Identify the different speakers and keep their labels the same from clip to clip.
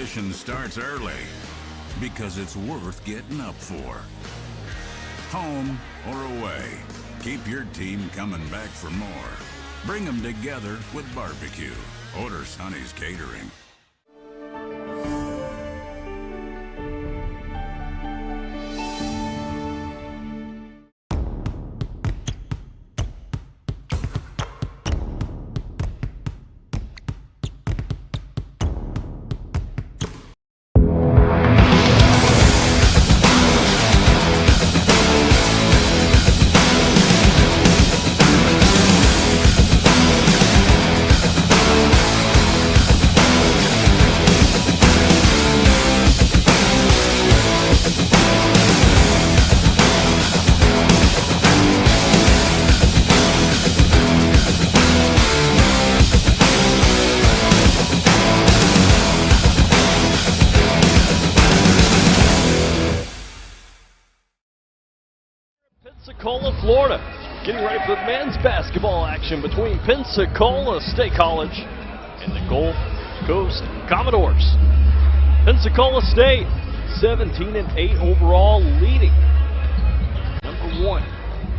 Speaker 1: competition starts early because it's worth getting up for. Home or away, keep your team coming back for more. Bring them together with barbecue. Order Sonny's Catering.
Speaker 2: Pensacola, Florida, getting ready for men's basketball action between Pensacola State College and the Gulf Coast Commodores. Pensacola State, 17-8 overall, leading #1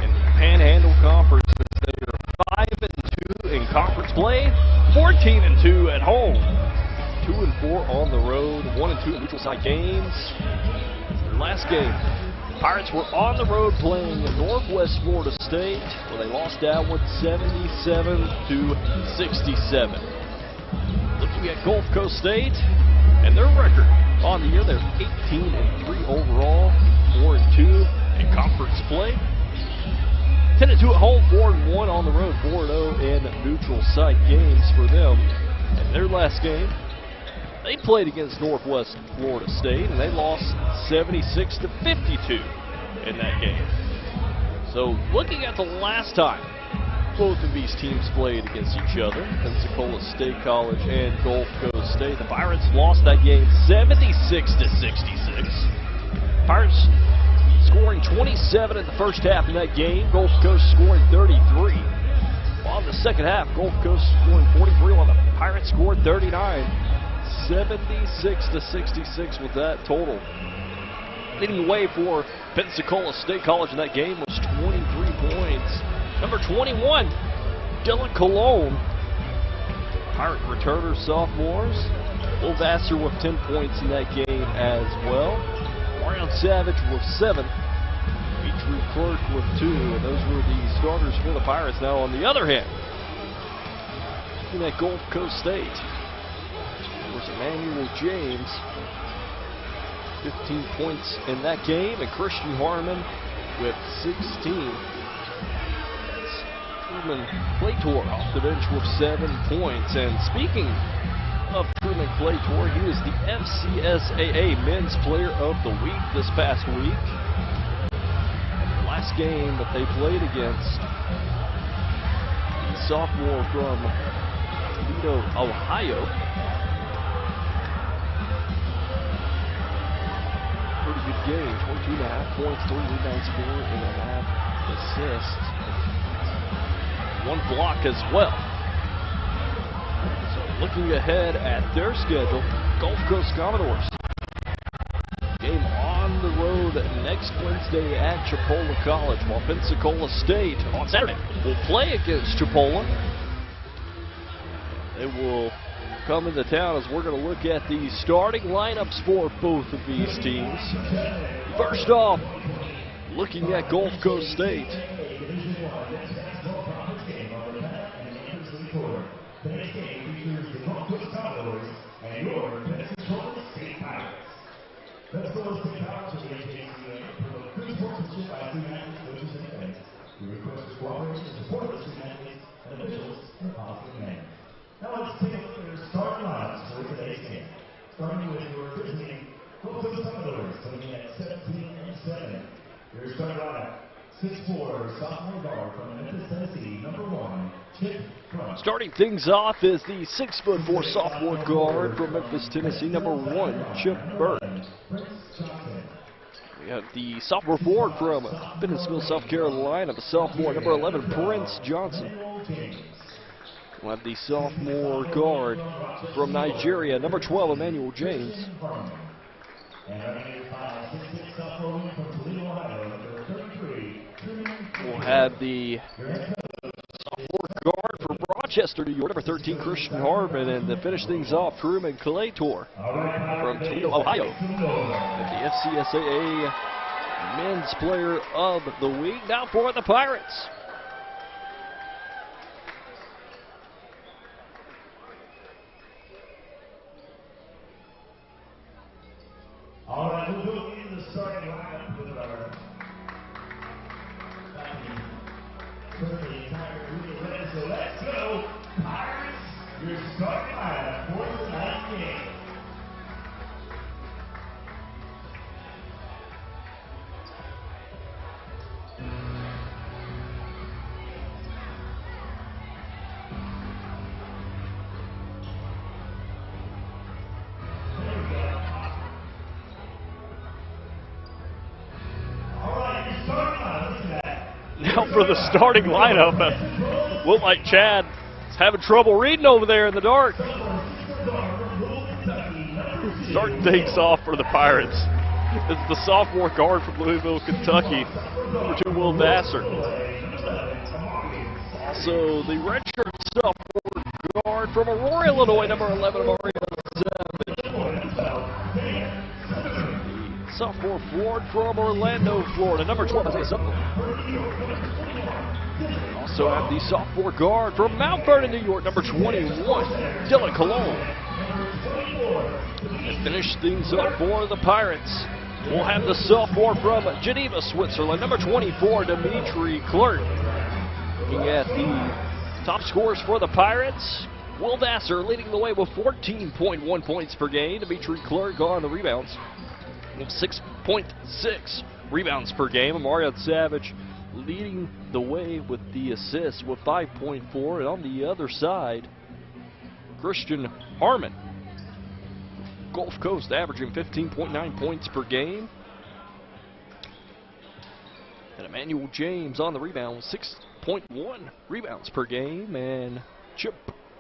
Speaker 2: in the Panhandle Conference. They are 5-2 in conference play, 14-2 at home, 2-4 on the road, 1-2 in neutral site games. Their last game, Pirates were on the road playing in Northwest Florida State, where they lost that one 77-67. Looking at Gulf Coast State and their record on the year, they're 18-3 overall, 4-2 in conference play, 10-2 at home, 4-1 on the road, 4-0 in neutral site games for them. And their last game, they played against Northwest Florida State, and they lost 76-52 in that game. So looking at the last time both of these teams played against each other, Pensacola State College and Gulf Coast State, the Pirates lost that game 76-66. Pirates scoring 27 in the first half in that game, Gulf Coast scoring 33. While in the second half, Gulf Coast scoring 43 while the Pirates scored 39. 76-66 with that total. Leading the way for Pensacola State College in that game was 23 points. Number 21, Dylan Colon. Pirate returner sophomores. Will Vassar with 10 points in that game as well. Marion Savage with 7. Petrie Clerk with 2. And those were the starters for the Pirates. Now on the other hand, looking at Gulf Coast State, Emmanuel James, 15 points in that game, and Christian Harmon with 16. Truman Claytor off the bench with 7 points. And speaking of Truman Claytor, he was the FCSAA Men's Player of the Week this past week. And the last game that they played against the sophomore from Toledo, Ohio, pretty good game, 22.5 points, 3 rebounds, 4.5 assists, 1 block as well. So looking ahead at their schedule, Gulf Coast Commodores, game on the road next Wednesday at Chipola College, while Pensacola State on Saturday will play against Chipola. They will come into town as we're going to look at the starting lineups for both of these teams. First off, looking at Gulf Coast State.
Speaker 3: Now let's take a look at their starting lineups for today's game. Starting with your visiting Gulf Coast Commodores, coming in at 17-7. Your starting lineup, 6'4", sophomore guard from Memphis, Tennessee, number 1, Chip Crump.
Speaker 2: Starting things off is the 6'4" sophomore guard from Memphis, Tennessee, number 1, Chip Burton. We have the sophomore forward from Bentonville, South Carolina, the sophomore, number 11, Prince Johnson. We'll have the sophomore guard from Nigeria, number 12, Emmanuel James. We'll have the sophomore guard from Rochester, New York, number 13, Christian Harmon, and to finish things off, Truman Claytor from Toledo, Ohio. And the FCSAA Men's Player of the Week. Now for the Pirates.
Speaker 3: All right, we'll go in the starting lineup with our so let's go, Pirates, your starting lineup for tonight's game.
Speaker 2: Now for the starting lineup. Looked like Chad is having trouble reading over there in the dark. Starting things off for the Pirates. It's the sophomore guard from Louisville, Kentucky, number 2, Will Vassar. Also, the redshirt sophomore guard from Aurora, Illinois, number 11, Mario Savage. The sophomore forward from Orlando, Florida, number 12, Isaiah Sutherland. Also have the sophomore guard from Mount Vernon, New York, number 21, Dylan Cologne. And finish things up for the Pirates. We'll have the sophomore from Geneva, Switzerland, number 24, Dimitri Clerk. Looking at the top scores for the Pirates, Will Vassar leading the way with 14.1 points per game. Dimitri Clerk on the rebounds with 6.6 rebounds per game. Mario Savage leading the way with the assists with 5.4. And on the other side, Christian Harmon, Gulf Coast, averaging 15.9 points per game. And Emmanuel James on the rebound with 6.1 rebounds per game. And Chip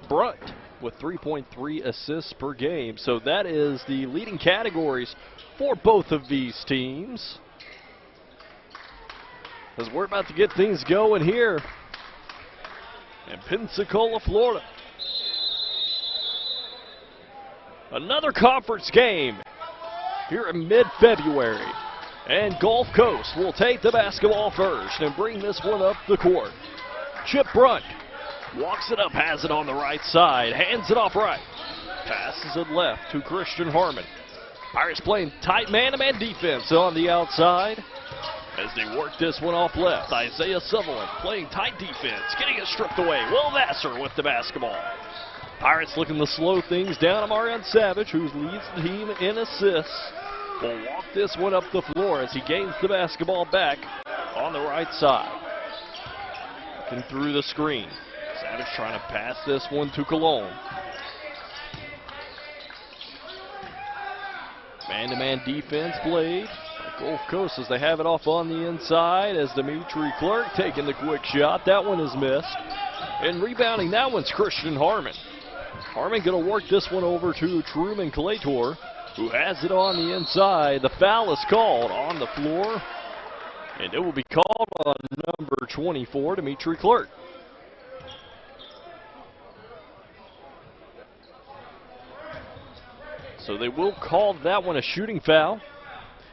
Speaker 2: Brunt with 3.3 assists per game. So that is the leading categories for both of these teams, as we're about to get things going here in Pensacola, Florida. Another conference game here in mid-February. And Gulf Coast will take the basketball first and bring this one up the court. Chip Brunt walks it up, has it on the right side, hands it off right. Passes it left to Christian Harmon. Pirates playing tight man-to-man defense on the outside as they work this one off left. Isaiah Sutherland playing tight defense, getting it stripped away. Will Vassar with the basketball. Pirates looking to slow things down. Mario Savage, who leads the team in assists, will walk this one up the floor as he gains the basketball back on the right side. Looking through the screen. Savage trying to pass this one to Cologne. Man-to-man defense played by Gulf Coast as they have it off on the inside as Dimitri Clerk taking the quick shot. That one is missed. And rebounding that one's Christian Harmon. Harmon going to work this one over to Truman Claytor, who has it on the inside. The foul is called on the floor, and it will be called on number 24, Dimitri Clerk. So they will call that one a shooting foul.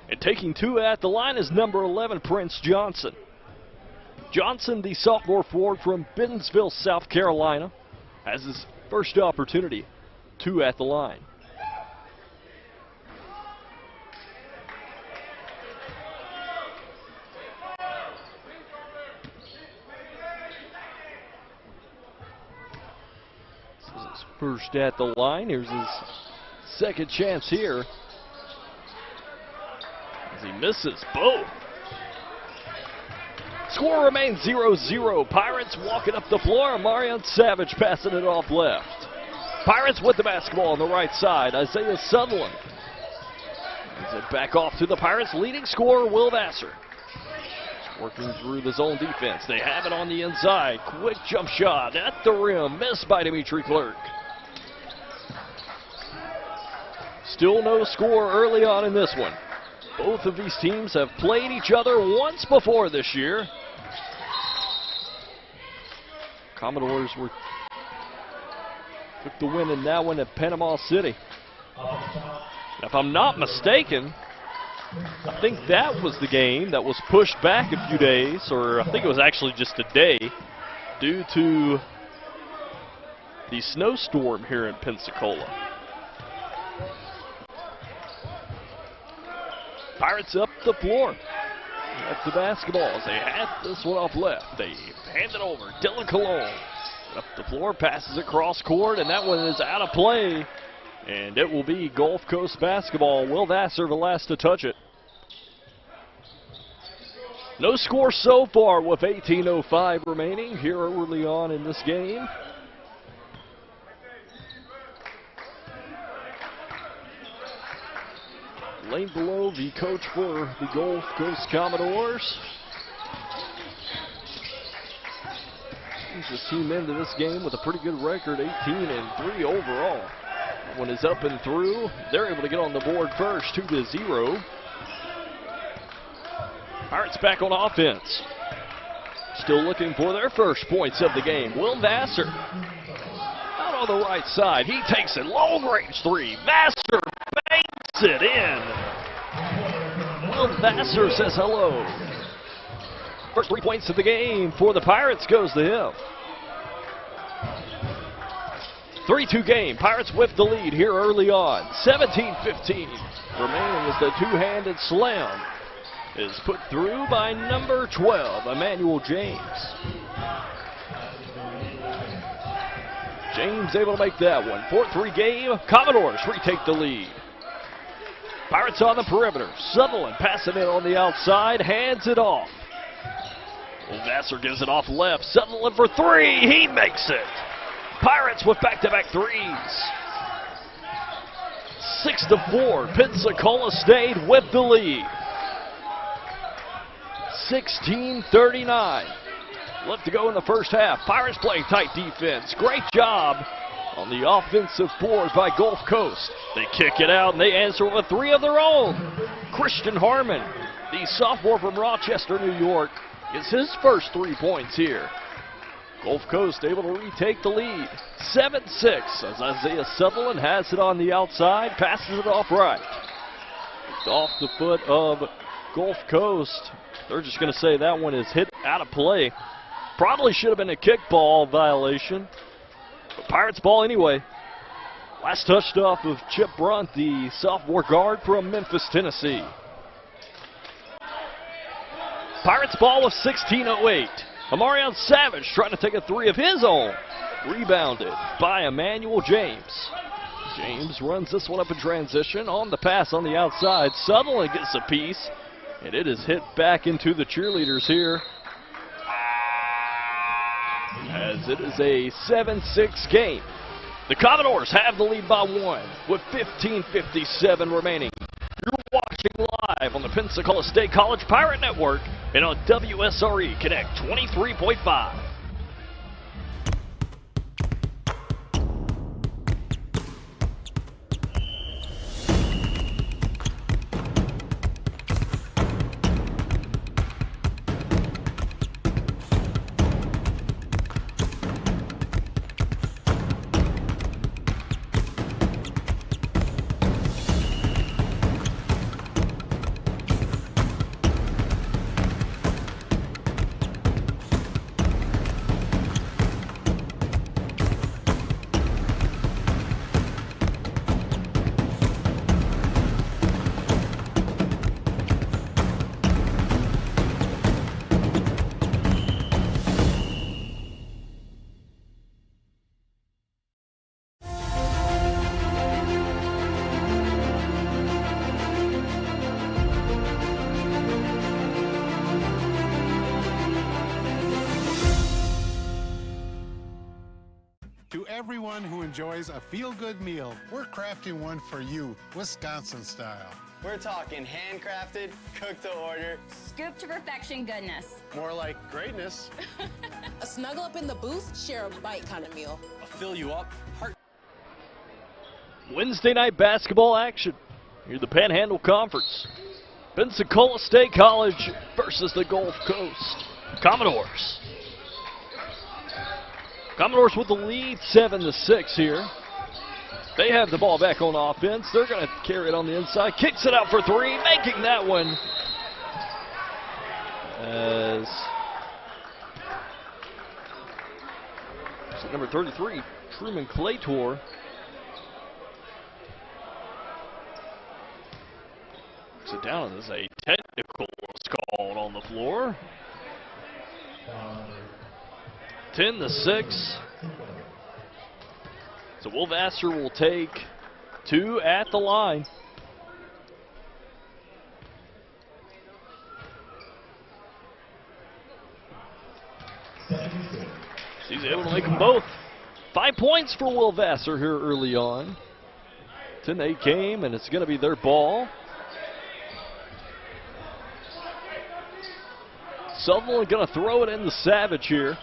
Speaker 2: And taking two at the line is number 11, Prince Johnson. Johnson, the sophomore forward from Bentonville, South Carolina, has his first opportunity. Two at the line. This is his first at the line. Here's his second chance here as he misses both. Score remains 0-0. Pirates walking up the floor. Mario Savage passing it off left. Pirates with the basketball on the right side. Isaiah Working through the zone defense. They have it on the inside. Quick jump shot at the rim. Missed by Dimitri Clerk. Still no score early on in this one. Both of these teams have played each other once before this year. Commodores took the win in that one at Panama City. If I'm not mistaken, I think that was the game that was pushed back a few days, or I think it was actually just a day, due to the snowstorm here in Pensacola. Pirates up the floor. That's the basketball as they had this one off left. They hand it over. Dylan Cologne up the floor, passes across court, and that one is out of play. And it will be Gulf Coast basketball. Will Vassar the last to touch it. No score so far with 18:05 remaining here early on in this game. Lane Below, the coach for the Gulf Coast Commodores. Brings his team into this game with a pretty good record, 18-3 overall. That one is up and through. They're able to get on the board first, 2-0. Pirates back on offense. Still looking for their first points of the game. Will Vassar out on the right side. He takes it. Long range three. Vassar banks it in. Will Vassar says hello. First 3 points of the game for the Pirates goes to him. 3-2 game. Pirates whip the lead here early on. 17-15 remaining as the two-handed slam is put through by number 12, Emmanuel James. James able to make that one. 4-3 game. Commodores retake the lead. Pirates on the perimeter. Sutherland passing it on the outside. Hands it off. Vassar gives it off left. Sutherland for three. He makes it. Pirates with back-to-back threes. 6-4. Pensacola State with the lead. 16:39 left to go in the first half. Pirates playing tight defense. Great job on the offensive boards by Gulf Coast. They kick it out and they answer with a three of their own. Christian Harmon, the sophomore from Rochester, New York, gets his first 3 points here. Gulf Coast able to retake the lead. 7-6 as Isaiah Sutherland has it on the outside, passes it off right. It's off the foot of Gulf Coast. They're just going to say that one is hit out of play. Probably should have been a kickball violation. But Pirates ball anyway. Last touched off of Chip Brunt, the sophomore guard from Memphis, Tennessee. Pirates ball with 16:08. Amarion Savage trying to take a three of his own. Rebounded by Emmanuel James. James runs this one up in transition. On the pass on the outside. Sutherland gets a piece. And it is hit back into the cheerleaders here. As it is a 7-6 game. The Commodores have the lead by 1 with 15:57 remaining. You're watching live on the Pensacola State College Pirate Network and on WSRE Connect 23.5.
Speaker 4: To everyone who enjoys a feel-good meal, we're crafting one for you, Wisconsin style. We're talking handcrafted, cooked to order.
Speaker 5: Scoop to perfection goodness.
Speaker 4: More like greatness.
Speaker 6: A snuggle up in the booth, share a bite kind of meal.
Speaker 4: A fill you up, heart.
Speaker 2: Wednesday night basketball action here at the Panhandle Conference. Pensacola State College versus the Gulf Coast Commodores. Commodores with the lead 7-6 here. They have the ball back on offense. They're going to carry it on the inside. Kicks it out for three, making that one. As number 33, Truman Claytor. Sit down, and there's a technical called on the floor. 10-6. So Will Vassar will take two at the line. He's able to make them both. 5 points for Will Vassar here early on. 10-8 game, and it's going to be their ball. Sutherland going to throw it into Savage here.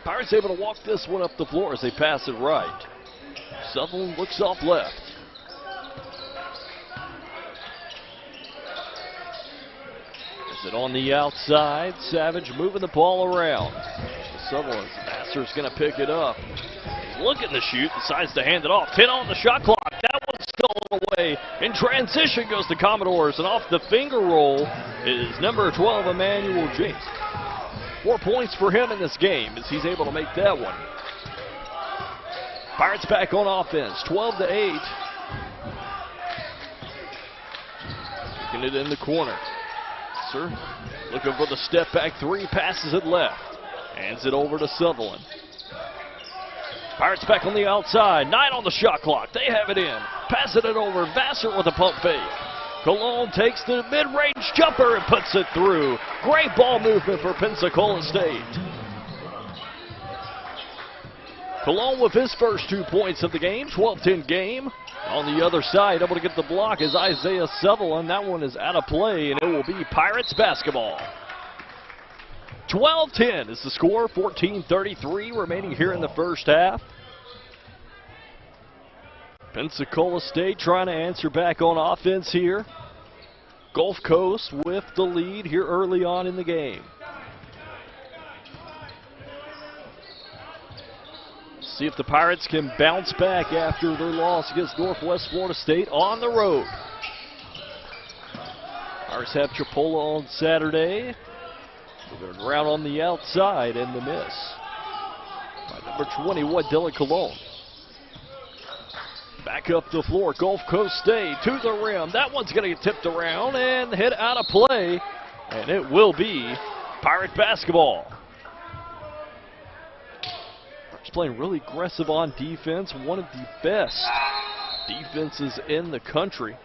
Speaker 2: Pirates able to walk this one up the floor as they pass it right. Sutherland looks off left. Is it on the outside? Savage moving the ball around. Sutherland, Vassar's going to pick it up. He's looking to shoot, decides to hand it off. 10 on the shot clock. That one's stolen away. In transition goes the Commodores, and off the finger roll is number 12, Emmanuel James. 4 points for him in this game as he's able to make that one. Pirates back on offense, 12-8. Taking it in the corner. Sir, looking for the step back three, passes it left. Hands it over to Sutherland. Pirates back on the outside, 9 on the shot clock. They have it in. Passing it over, Vassar with a pump fake. Cologne takes the mid-range jumper and puts it through. Great ball movement for Pensacola State. Cologne with his first 2 points of the game, 12-10 game. On the other side, able to get the block is Isaiah Sutherland. That one is out of play, and it will be Pirates basketball. 12-10 is the score, 14:33 remaining here in the first half. Pensacola State trying to answer back on offense here. Gulf Coast with the lead here early on in the game. See if the Pirates can bounce back after their loss against Northwest Florida State on the road. Pirates have Chipola on Saturday. Moving around on the outside and the miss by number 21, Dylan Cologne. Back up the floor, Gulf Coast State to the rim. That one's going to get tipped around and hit out of play, and it will be Pirate basketball. Pirates playing really aggressive on defense, one of the best defenses in the country.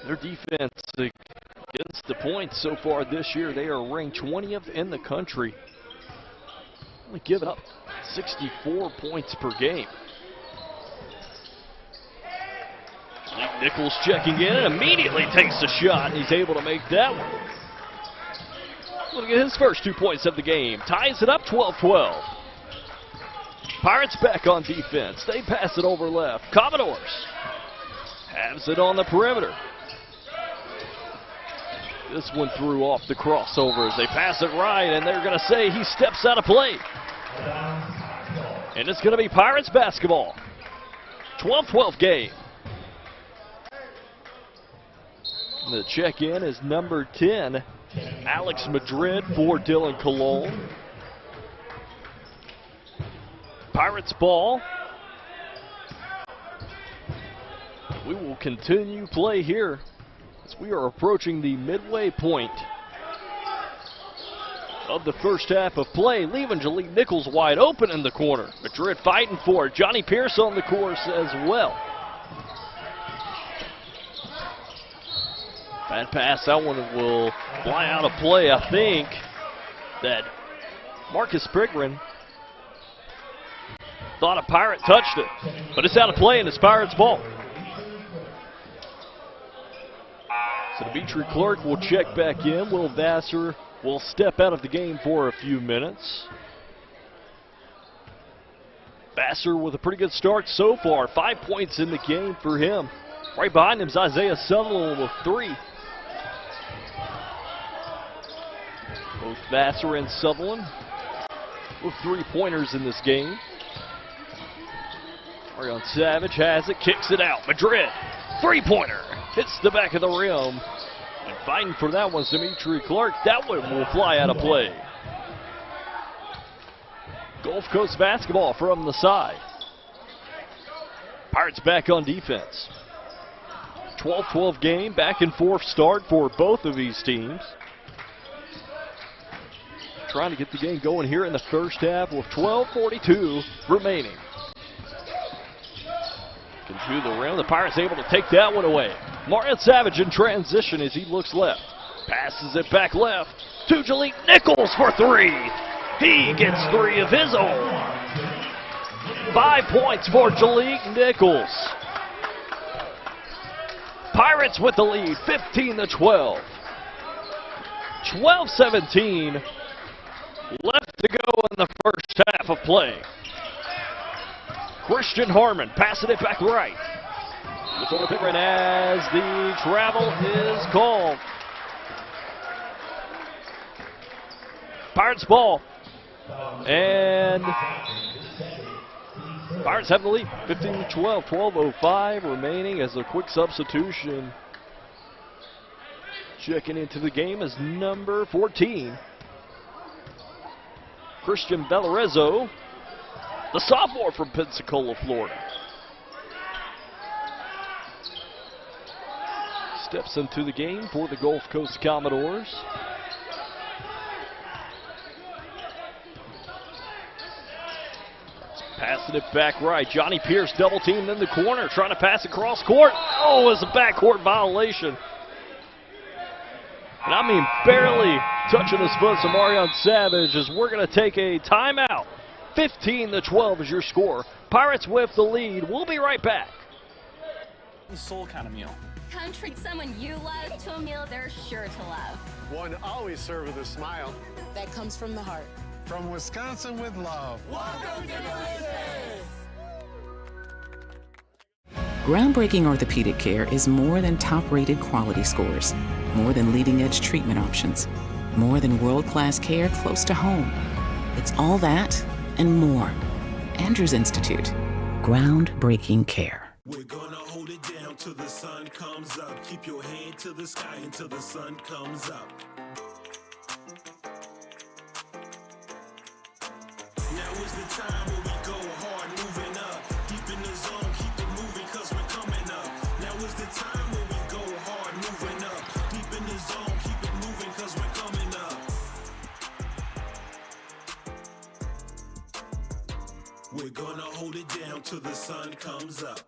Speaker 2: Their defense against the points so far this year, they are ranked 20th in the country. Only giving up 64 points per game. Malik Nichols checking in and immediately takes the shot, and he's able to make that one. Look at his first 2 points of the game. Ties it up 12-12. Pirates back on defense. They pass it over left. Commodores has it on the perimeter. This one threw off the crossover as they pass it right, and they're going to say he steps out of play. And it's going to be Pirates basketball. 12-12 game. The check-in is number 10, Alex Madrid for Dylan Cologne. Pirates ball. We will continue play here as we are approaching the midway point of the first half of play, leaving Jaleel Nichols wide open in the corner. Madrid fighting for it. Johnny Pierce on the course as well. Bad pass, that one will fly out of play. I think that Marcus Prigren thought a Pirate touched it, but it's out of play and it's Pirates' ball. So Dimitri Clark will check back in. Will Vassar will step out of the game for a few minutes. Vassar with a pretty good start so far. 5 points in the game for him. Right behind him is Isaiah Sutherland with 3. Both Vassar and Sutherland with 3-pointers in this game. Marion Savage has it, kicks it out. Madrid, 3-pointer, hits the back of the rim. And fighting for that one's Dimitri Clark. That one will fly out of play. Gulf Coast basketball from the side. Pirates back on defense. 12-12 game, back and forth start for both of these teams. Trying to get the game going here in the first half with 12:42 remaining. To the rim, the Pirates able to take that one away. Marion Savage in transition as he looks left. Passes it back left to Jaleel Nichols for 3. He gets 3 of his own. 5 points for Jaleel Nichols. Pirates with the lead, 15-12. 12-17 left to go in the first half of play. Christian Harmon passing it back right. Right as the travel is called. Pirates ball. And Pirates have the lead, 15-12, 12:05 remaining as a quick substitution. Checking into the game is number 14, Christian Valarezo, the sophomore from Pensacola, Florida. Steps into the game for the Gulf Coast Commodores. Passing it back right. Johnny Pierce double teamed in the corner, trying to pass across court. Oh, it's a backcourt violation. And I mean barely touching his foot. So Marion Savage as we're going to take a timeout. 15-12 is your score. Pirates with the lead. We'll be right back.
Speaker 7: Soul kind of meal.
Speaker 5: Come treat someone you love to a meal they're sure to love.
Speaker 8: One always served with a smile.
Speaker 6: That comes from the heart.
Speaker 8: From Wisconsin with love.
Speaker 6: Welcome to Delicious!
Speaker 9: Groundbreaking orthopedic care is more than top-rated quality scores, more than leading-edge treatment options, more than world-class care close to home. It's all that and more. Andrews Institute. Groundbreaking care.
Speaker 10: We're gonna hold it down till the sun comes up. Keep your head to the sky until the sun comes up. Now is the time where we go hard, moving up. Deep in the zone, keep it moving cause we're coming up. Now is the time where we go hard, moving up. Deep in the zone, keep it moving cause we're coming up. We're gonna hold it down till the sun comes up.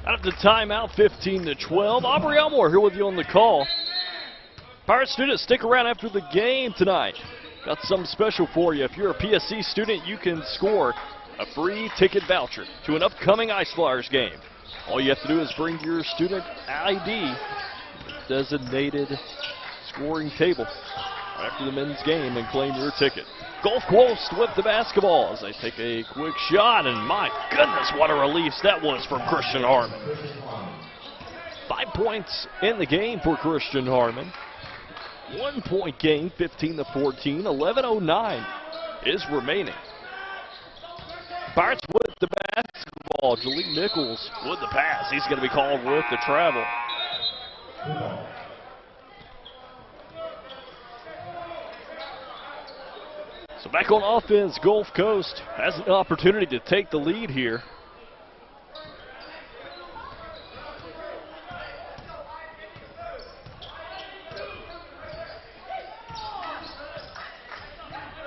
Speaker 2: Out of the timeout, 15-12. Aubrey Elmore here with you on the call. Pirate students, stick around after the game tonight. Got something special for you. If you're a PSC student, you can score a free ticket voucher to an upcoming Ice Flyers game. All you have to do is bring your student ID, designated scoring table, right after the men's game and claim your ticket. Gulf Coast with the basketball as they take a quick shot, and my goodness, what a release that was from Christian Harmon. 5 points in the game for Christian Harmon. 1 point game, 15-14, 11:09 is remaining. Pirates with the basketball. Jaleel Nichols with the pass. He's going to be called with the travel. So back on offense, Gulf Coast has an opportunity to take the lead here.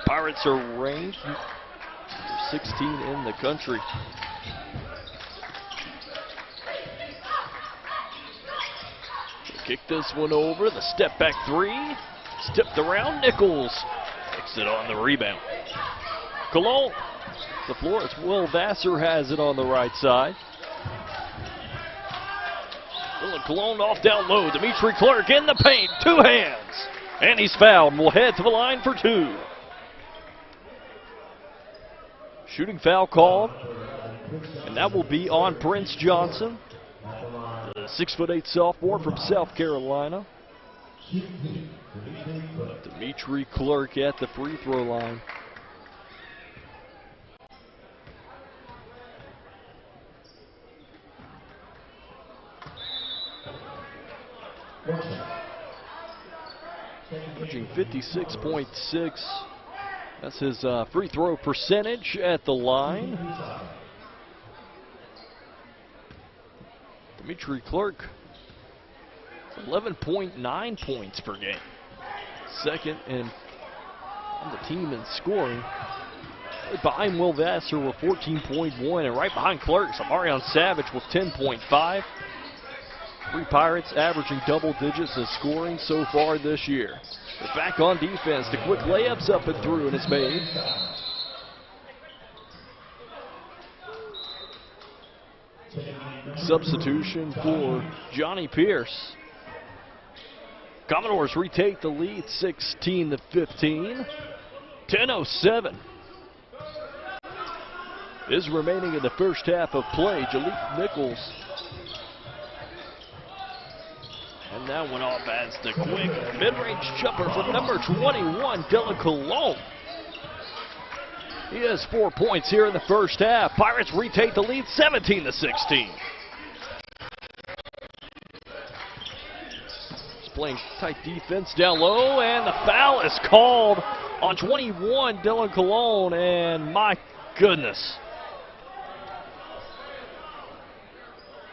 Speaker 2: Pirates are ranked 16 in the country. Kick this one over, the step back three, stepped around, Nichols makes it on the rebound. Cologne, the floor, it's Will Vassar has it on the right side. Cologne off down low, Dimitri Clark in the paint, two hands, and he's fouled and will head to the line for two. Shooting foul called, and that will be on Prince Johnson, the 6'8" sophomore from South Carolina. Dimitri Clark at the free throw line. Averaging 56.6. That's his free throw percentage at the line. Dimitri Clark, 11.9 points per game. Second on the team in scoring. Right behind Will Vassar with 14.1, and right behind Clark is Amarion Savage with 10.5. Three Pirates averaging double digits in scoring so far this year. They're back on defense. The quick layups up and through, and it's made. Substitution for Johnny Pierce. Commodores retake the lead 16-15. 10:07 is remaining in the first half of play. Jaleel Nichols. And that went off as the quick mid-range jumper from number 21, Dylan Cologne. He has 4 points here in the first half. Pirates retake the lead 17-16. Just playing tight defense down low, and the foul is called on 21, Dylan Cologne, and my goodness.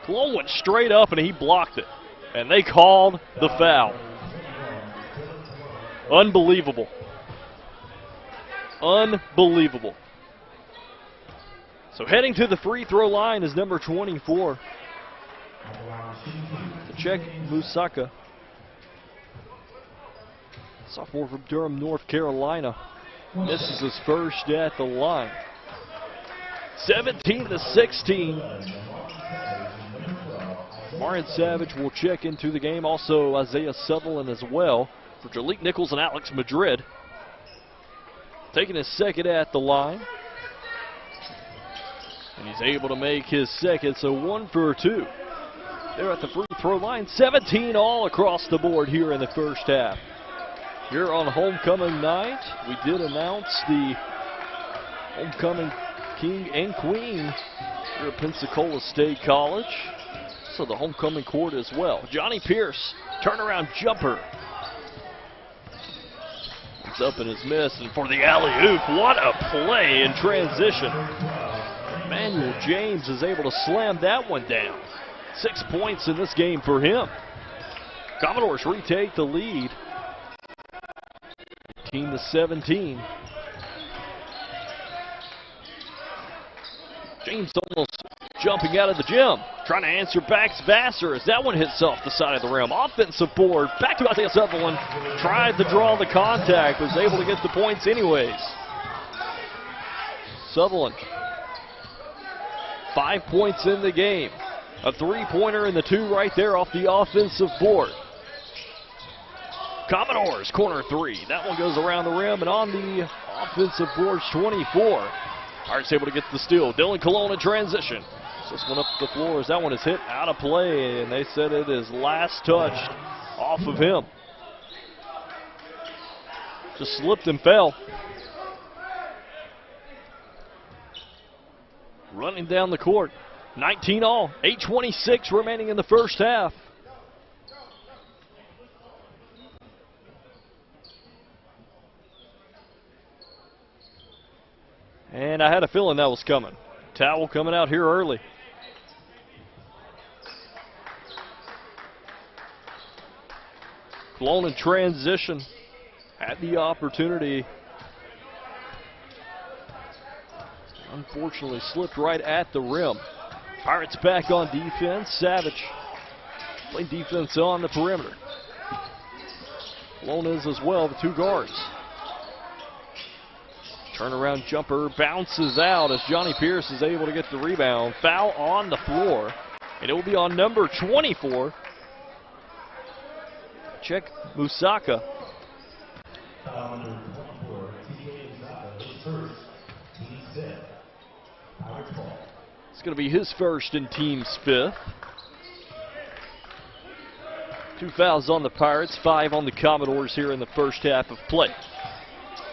Speaker 2: Cologne went straight up and he blocked it. And they called the foul. Unbelievable. Unbelievable. So heading to the free throw line is number 24. Czech Musaka. Sophomore from Durham, North Carolina. Misses his first at the line. 17-16. Marion Savage will check into the game. Also Isaiah Sutherland as well for Jaleel Nichols and Alex Madrid. Taking his second at the line. And he's able to make his second, so 1 for 2. They're at the free throw line. 17 all across the board here in the first half. Here on homecoming night, we did announce the homecoming king and queen here at Pensacola State College. So the homecoming court as well. Johnny Pierce, turnaround jumper. It's up and is missed, and for the alley-oop, what a play in transition. Emmanuel James is able to slam that one down. 6 points in this game for him. Commodores retake the lead. 18-17. James almost jumping out of the gym. Trying to answer back Vassar as that one hits off the side of the rim. Offensive board. Back to Isaiah Sutherland. Tried to draw the contact. Was able to get the points anyways. Sutherland. 5 points in the game. A three-pointer and the 2 right there off the offensive board. Commodores corner 3. That one goes around the rim and on the offensive board 24. Pirates able to get the steal. Dylan Cologne in transition. This one up the floor as that one is hit out of play, and they said it is last touched off of him. Just slipped and fell. Running down the court. 19 all. 8:26 remaining in the first half. And I had a feeling that was coming. Towel coming out here early. Cologne in transition. Had the opportunity. Unfortunately slipped right at the rim. Pirates back on defense. Savage playing defense on the perimeter. Cologne is as well, the two guards. Turnaround jumper bounces out as Johnny Pierce is able to get the rebound. Foul on the floor, and it will be on number 24. Check Musaka.
Speaker 3: Foul number 24, TJ Musaka, his first, team's fifth. Pirates ball.
Speaker 2: It's going to be his first and team's fifth. 2 fouls on the Pirates, 5 on the Commodores here in the first half of play.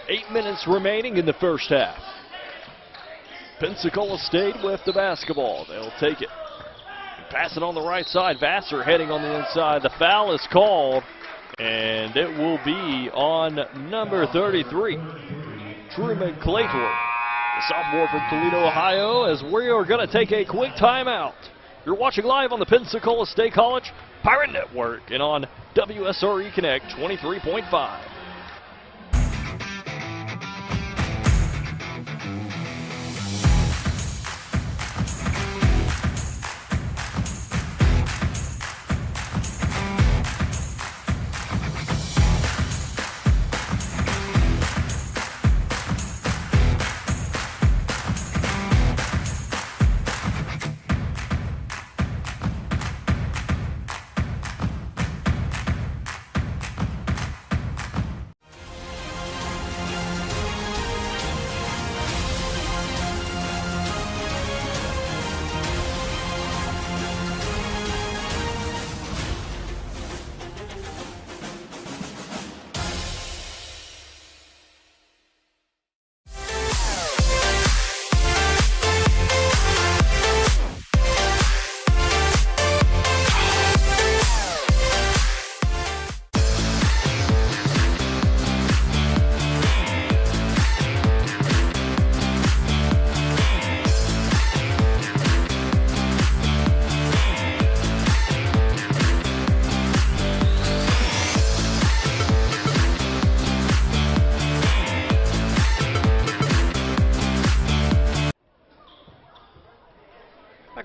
Speaker 2: 8 minutes remaining in the first half. Pensacola State with the basketball. They'll take it. Pass it on the right side. Vassar heading on the inside. The foul is called, and it will be on number 33, Truman Claytor, the sophomore from Toledo, Ohio, as we are going to take a quick timeout. You're watching live on the Pensacola State College Pirate Network and on WSRE Connect 23.5.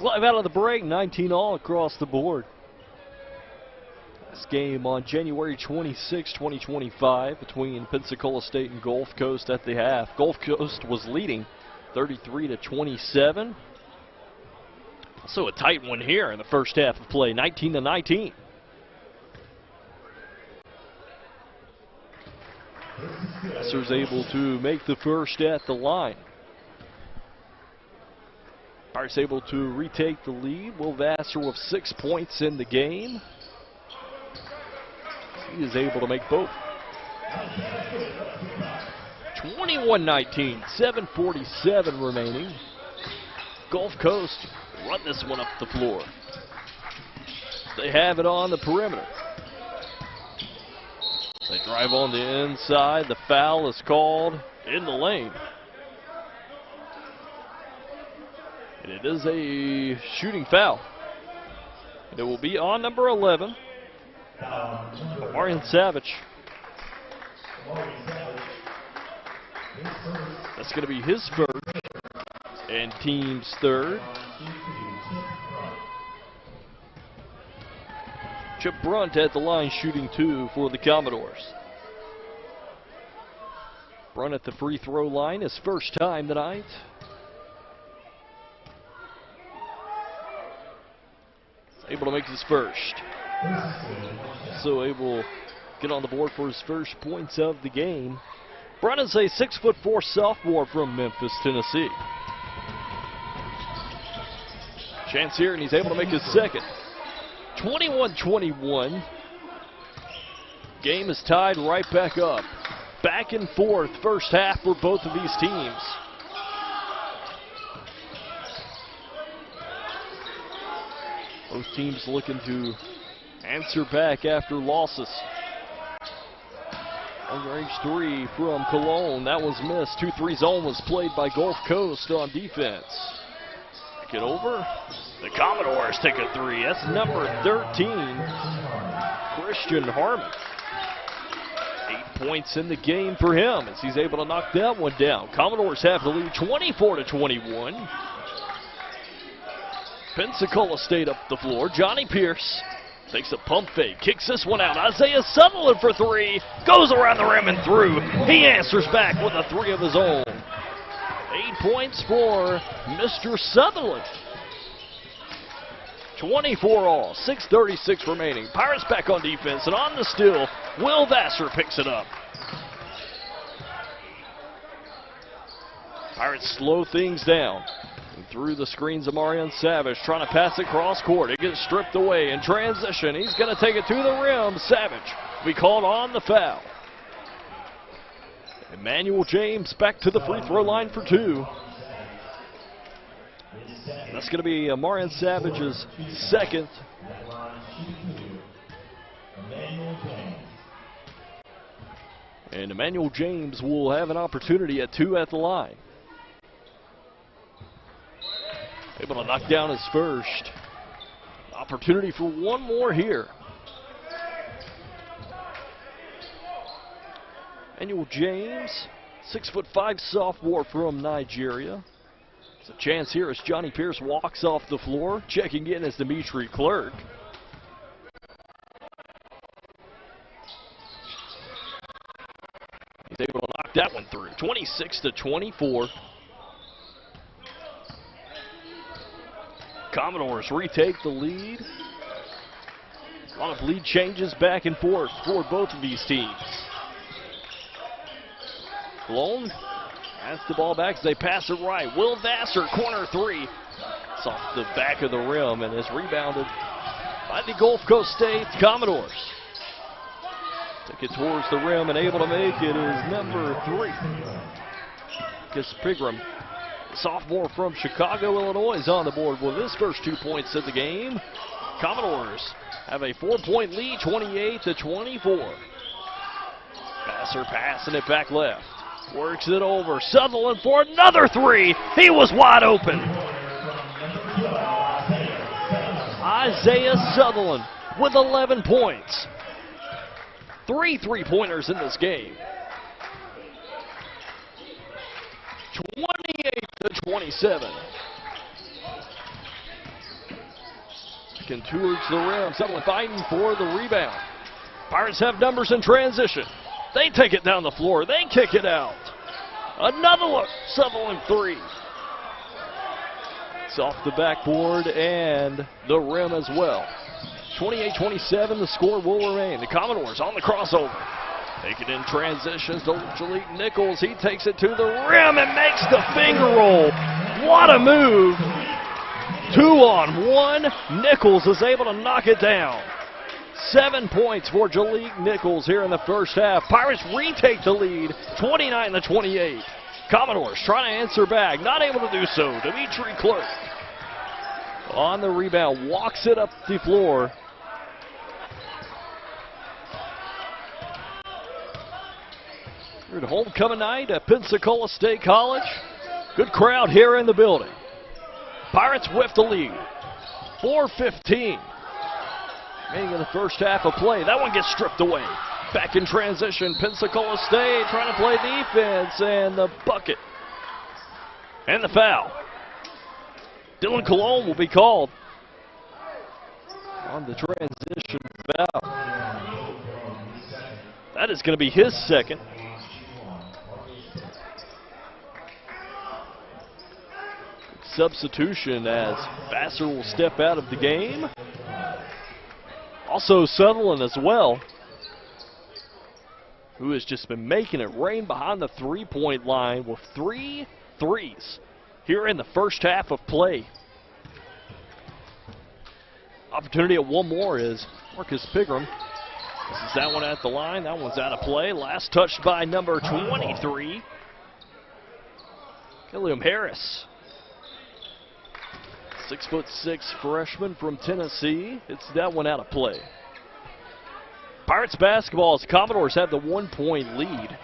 Speaker 2: Live out of the break, 19 all across the board. This game on January 26, 2025 between Pensacola State and Gulf Coast at the half. Gulf Coast was leading 33-27. Also a tight one here in the first half of play, 19-19. Vassar's able to make the first at the line. Pirates able to retake the lead. Will Vassar with 6 points in the game. He is able to make both. 21-19, 7:47 remaining. Gulf Coast run this one up the floor. They have it on the perimeter. They drive on the inside. The foul is called in the lane. And it is a shooting foul. And it will be on number 11, Marion Savage. That's going to be his first and team's third. Chip Brunt at the line shooting 2 for the Commodores. Brunt at the free throw line, his first time tonight. Able to make his first. So able to get on the board for his first points of the game. Brunt is a 6'4" sophomore from Memphis, Tennessee. Chance here, and he's able to make his second. 21-21. Game is tied right back up. Back and forth first half for both of these teams. Both teams looking to answer back after losses. Long-range three from Cologne. That was missed. 2-3 zone was played by Gulf Coast on defense. Get over. The Commodores take a three. That's number 13, Christian Harmon. 8 points in the game for him as he's able to knock that one down. Commodores have the lead 24-21. Pensacola State up the floor. Johnny Pierce takes a pump fake, kicks this one out. Isaiah Sutherland for three, goes around the rim and through. He answers back with a three of his own. 8 points for Mr. Sutherland. 24 all, 6:36 remaining. Pirates back on defense, and on the steal, Will Vassar picks it up. Pirates slow things down. And through the screens of Marion Savage, trying to pass it cross court. It gets stripped away in transition. He's going to take it to the rim. Savage will be called on the foul. Emmanuel James back to the free throw line for two. That's going to be Marion Savage's second. And Emmanuel James will have an opportunity at two at the line. Able to knock down his first. Opportunity for one more here. Emmanuel James, 6'5" sophomore from Nigeria. It's a chance here as Johnny Pierce walks off the floor. Checking in is Dimitri Clerk. He's able to knock that one through. 26-24. Commodores retake the lead. A lot of lead changes back and forth for both of these teams. Cologne has the ball back as they pass it right. Will Vassar, corner three. It's off the back of the rim and is rebounded by the Gulf Coast State Commodores. Take it towards the rim and able to make it is number 3. Marcus Pigram, sophomore from Chicago, Illinois, is on the board with his first 2 points of the game. Commodores have a 4-point lead, 28-24. Vassar passing it back left. Works it over. Sutherland for another three. He was wide open. Isaiah Sutherland with 11 points. 3 3-pointers in this game. 28-27. Second towards the rim. Sutherland fighting for the rebound. Pirates have numbers in transition. They take it down the floor. They kick it out. Another look. Sutherland three. It's off the backboard and the rim as well. 28-27, the score will remain. The Commodores on the crossover. Take it in transitions to Jalik Nichols. He takes it to the rim and makes the finger roll. What a move. 2-on-1. Nichols is able to knock it down. 7 points for Jalik Nichols here in the first half. Pirates retake the lead, 29-28. Commodores trying to answer back, not able to do so. Dimitri Clerk on the rebound, walks it up the floor. We're at homecoming night at Pensacola State College. Good crowd here in the building. Pirates whip the lead, 4:15. Remaining in the first half of play. That one gets stripped away. Back in transition, Pensacola State trying to play defense, and the bucket. And the foul. Dylan Cologne will be called on the transition foul. That is going to be his second. Substitution as Vassar will step out of the game. Also Sutherland as well, who has just been making it rain behind the three-point line with 3 threes here in the first half of play. Opportunity at one more is Marcus Pigram. This is that one at the line. That one's out of play. Last touched by number 23, William Harris. 6'6" freshman from Tennessee. It's that one out of play. Pirates basketball as the Commodores have the 1-point lead.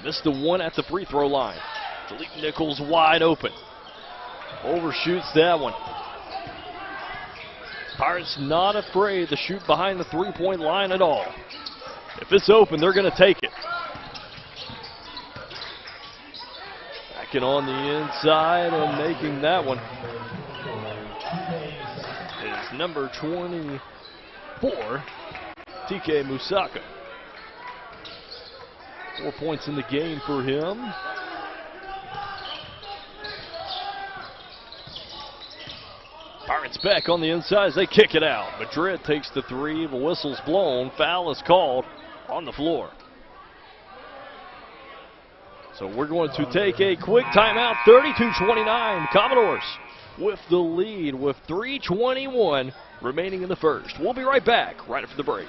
Speaker 2: Missed the one at the free throw line. Delete Nichols wide open. Overshoots that one. Pirates not afraid to shoot behind the three-point line at all. If it's open, they're going to take it. Back it on the inside and making that one is number 24, TK Musaka. 4 points in the game for him. Pirates back on the inside as they kick it out. Madrid takes the three. The whistle's blown. Foul is called on the floor. So we're going to take a quick timeout. 32-29. Commodores with the lead with 3:21 remaining in the first. We'll be right back right after the break.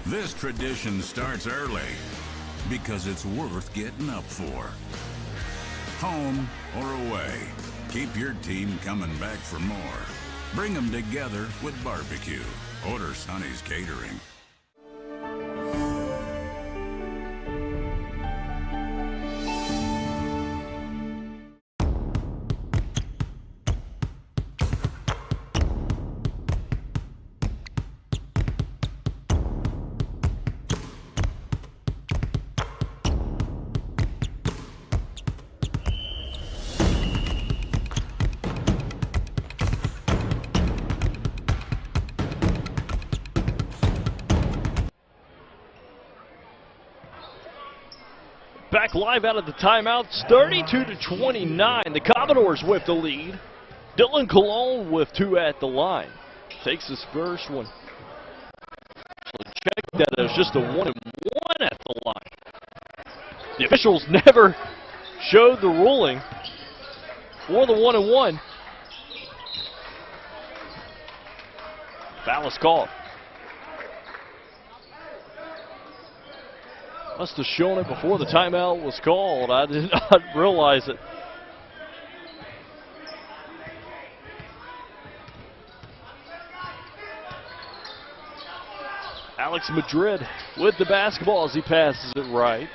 Speaker 1: This tradition starts early because it's worth getting up for. Home or away, keep your team coming back for more. Bring them together with barbecue. Order Sonny's Catering.
Speaker 2: Back live out of the timeouts, 32-29. The Commodores with the lead. Dylan Colon with two at the line. Takes his first one. Check that as just a 1-and-1 at the line. The officials never showed the ruling for the 1-and-1. Foul is called. Must have shown it before the timeout was called. I did not realize it. Alex Madrid with the basketball as he passes it right.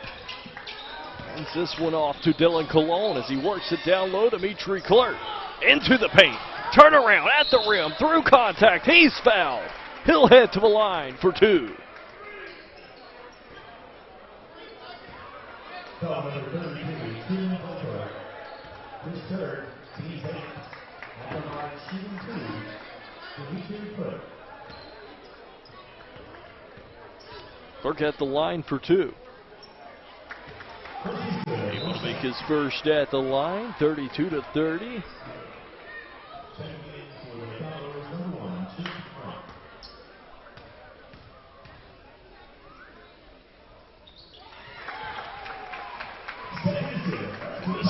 Speaker 2: Hands this one off to Dylan Colon as he works it down low to Dimitri Clerk. Into the paint. Turnaround at the rim. Through contact. He's fouled. He'll head to the line for two.
Speaker 3: Foul number 32, Steven Clerk. His third, team 8. At the line, shooting two, Dimitri Clerk.
Speaker 2: Clerk at the line for two. Able to make his first at the line, 32-30.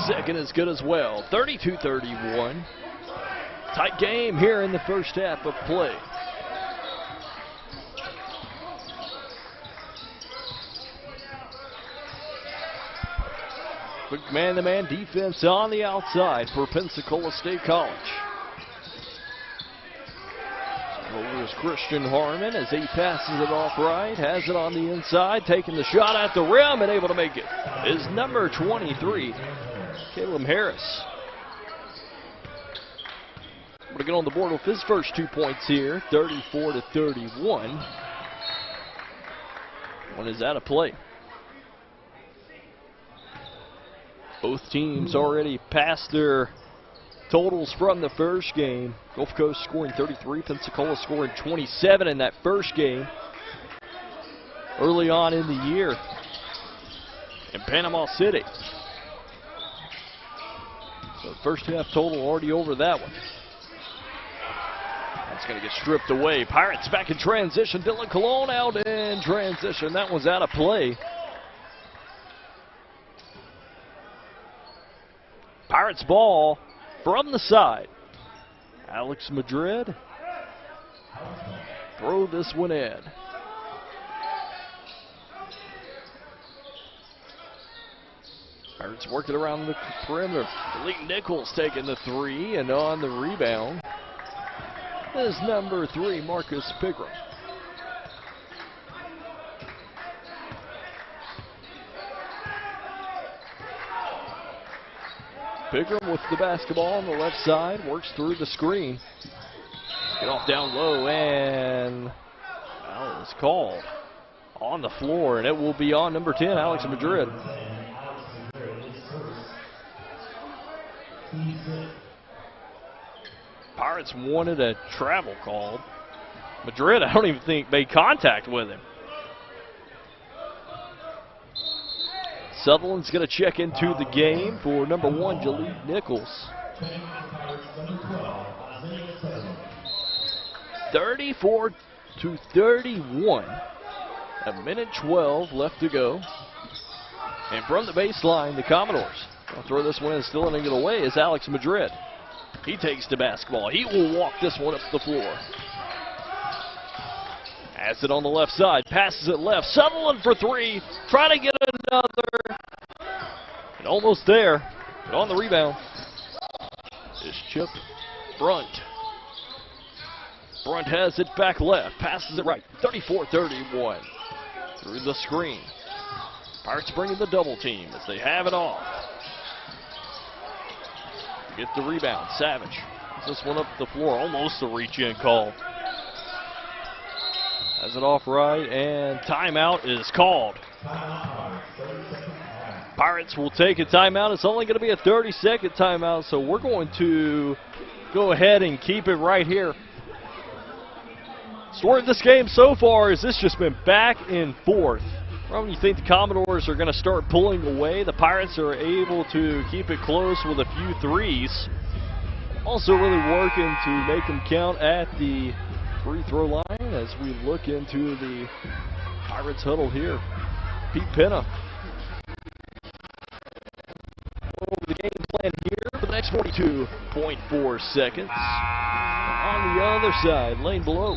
Speaker 2: Second is good as well, 32-31. Tight game here in the first half of play. Quick man-to-man defense on the outside for Pensacola State College. Over is Christian Harmon as he passes it off right, has it on the inside, taking the shot at the rim and able to make it is number 23, Caleb Harris. Going to get on the board with his first 2 points here, 34-31. One is out of play. Both teams already passed their totals from the first game. Gulf Coast scoring 33, Pensacola scoring 27 in that first game. early on in the year in Panama City. So first half total already over that one. That's going to get stripped away. Pirates back in transition. Dylan Colon out in transition. That one's out of play. Pirates ball from the side. Alex Madrid. Throw this one in. Pirates working around the perimeter. Elite Nichols taking the three, and on the rebound is number 3, Marcus Pigram. Pigram with the basketball on the left side, works through the screen. Get off down low, and foul is called on the floor, and it will be on number 10, Alex Madrid. Pirates wanted a travel call. Madrid, I don't even think, made contact with him. Sutherland's going to check into the game for number 1, Jaleel Nichols. 34-31. A minute 12 left to go. And from the baseline, the Commodores will throw this one in, still letting it away is Alex Madrid. He takes the basketball. He will walk this one up the floor. Has it on the left side. Passes it left. Sutherland for 3. Trying to get another. And almost there. But on the rebound is Chip Brunt. Brunt has it back left. Passes it right. 34-31. Through the screen. Pirates bringing the double team as they have it off. Get the rebound. Savage. This one up the floor. Almost a reach-in call. Has it off right, and timeout is called. Pirates will take a timeout. It's only going to be a 30-second timeout, so we're going to go ahead and keep it right here. Story of this game so far is this just been back and forth. When you think the Commodores are going to start pulling away, the Pirates are able to keep it close with a few threes. Also really working to make them count at the free throw line as we look into the Pirates huddle here. Pete Penna over the game plan here for the next 42.4 seconds. On the other side, lane below.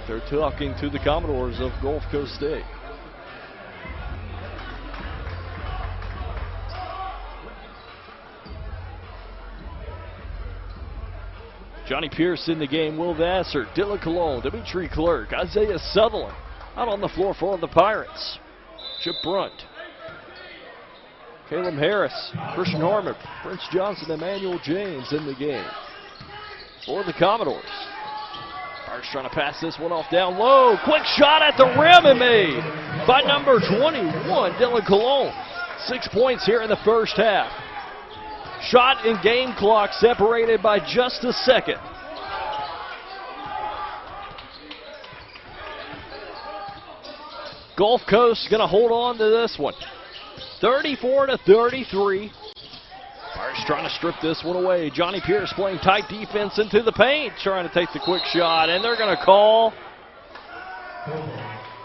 Speaker 2: They're talking to the Commodores of Gulf Coast State. Johnny Pierce in the game, Will Vassar, Dylan Colon, Dimitri Clerk, Isaiah Sutherland out on the floor for the Pirates. Chip Brunt, Caleb Harris, Christian Harmon, Prince Johnson, Emmanuel James in the game for the Commodores. Pirates trying to pass this one off down low. Quick shot at the rim and made by number 21, Dylan Colon. 6 points here in the first half. Shot and game clock separated by just a second. Gulf Coast going to hold on to this one. 34-33. Pirates trying to strip this one away. Johnny Pierce playing tight defense into the paint, trying to take the quick shot, and they're going to call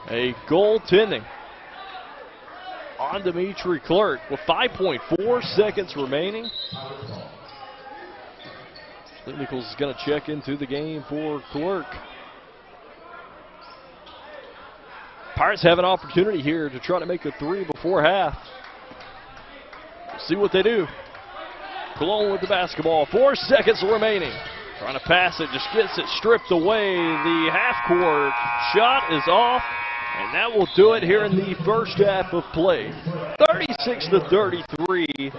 Speaker 2: a goaltending on Dimitri Clerk with 5.4 seconds remaining. Nichols is going to check into the game for Clerk. Pirates have an opportunity here to try to make a 3 before half. We'll see what they do. Cologne with the basketball. 4 seconds remaining. Trying to pass it, just gets it stripped away. The half-court shot is off, and that will do it here in the first half of play. 36-33.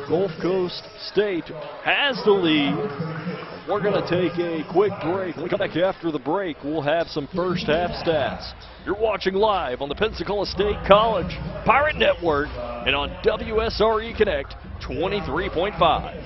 Speaker 2: Gulf Coast State has the lead. We're going to take a quick break. When we come back after the break, we'll have some first half stats. You're watching live on the Pensacola State College Pirate Network and on WSRE Connect 23.5.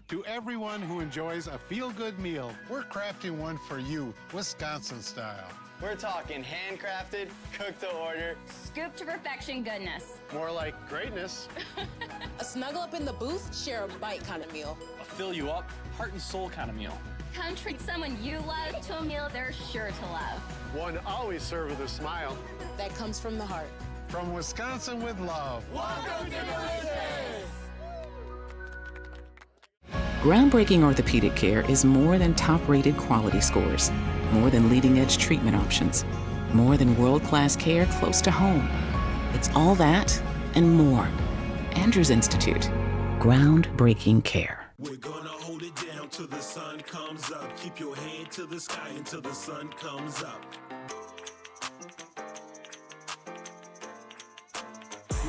Speaker 8: To everyone who enjoys a feel-good meal, we're crafting one for you, Wisconsin style.
Speaker 4: We're talking handcrafted, cooked to order.
Speaker 5: Scoop to perfection goodness.
Speaker 8: More like greatness.
Speaker 6: A snuggle up in the booth, share a bite kind of meal.
Speaker 7: A fill you up, heart and soul kind of meal.
Speaker 5: Come treat someone you love to a meal they're sure to love.
Speaker 8: One always served with a smile.
Speaker 6: That comes from the heart.
Speaker 8: From Wisconsin with love.
Speaker 6: Welcome to Delicious!
Speaker 9: Groundbreaking orthopedic care is more than top-rated quality scores, more than leading-edge treatment options, more than world-class care close to home. It's all that and more. Andrews Institute. Groundbreaking care.
Speaker 10: We're gonna hold it down till the sun comes up. Keep your head to the sky until the sun comes up.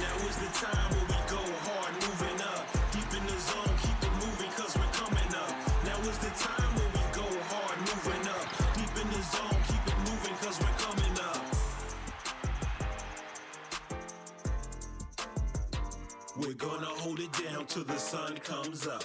Speaker 10: Now is the time where we go hard, moving up. Deep in the zone, keep it moving cause we're coming up. Now is the time where we go hard, moving up. Deep in the zone, keep it moving cause we're coming up. We're gonna hold it down till the sun comes up.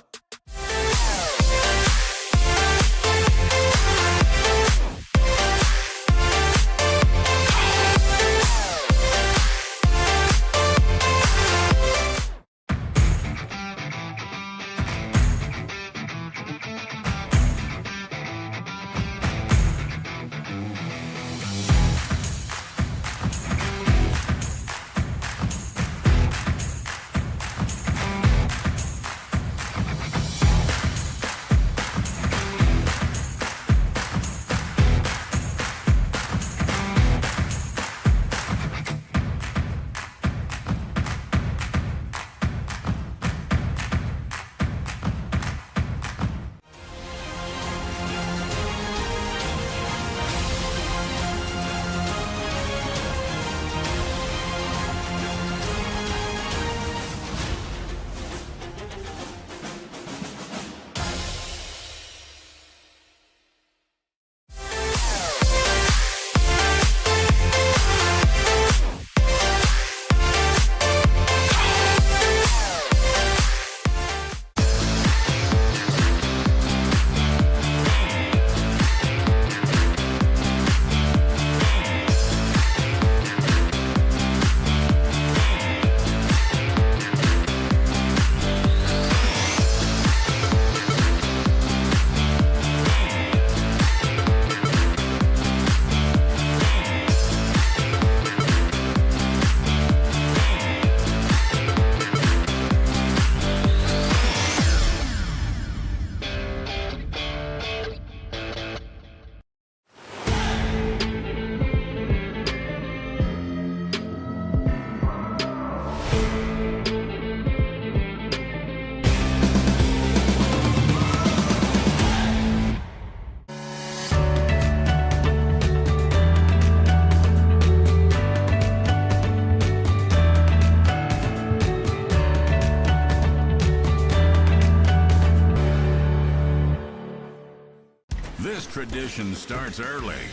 Speaker 1: This tradition starts early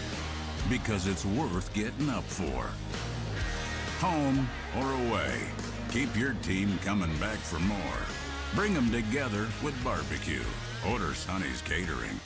Speaker 1: because it's worth getting up for. Home or away, keep your team coming back for more. Bring them together with barbecue. Order Sonny's Catering.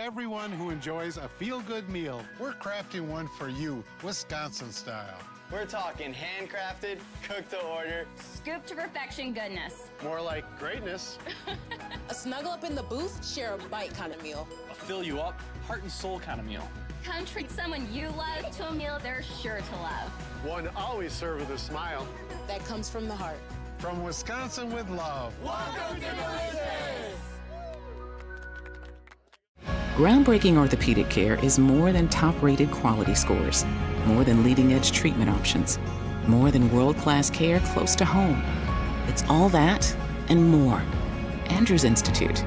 Speaker 8: everyone who enjoys a feel-good meal. We're crafting one for you, Wisconsin style.
Speaker 4: We're talking handcrafted, cooked to order.
Speaker 5: Scoop to perfection goodness.
Speaker 7: More like greatness.
Speaker 6: A snuggle up in the booth, share a bite kind of meal.
Speaker 7: A fill you up, heart and soul kind of meal.
Speaker 5: Come treat someone you love to a meal they're sure to love.
Speaker 8: One always served with a smile.
Speaker 6: That comes from the heart.
Speaker 8: From Wisconsin with love.
Speaker 6: Welcome to Delicious!
Speaker 9: Groundbreaking orthopedic care is more than top-rated quality scores, more than leading-edge treatment options, more than world-class care close to home. It's all that and more. Andrews Institute.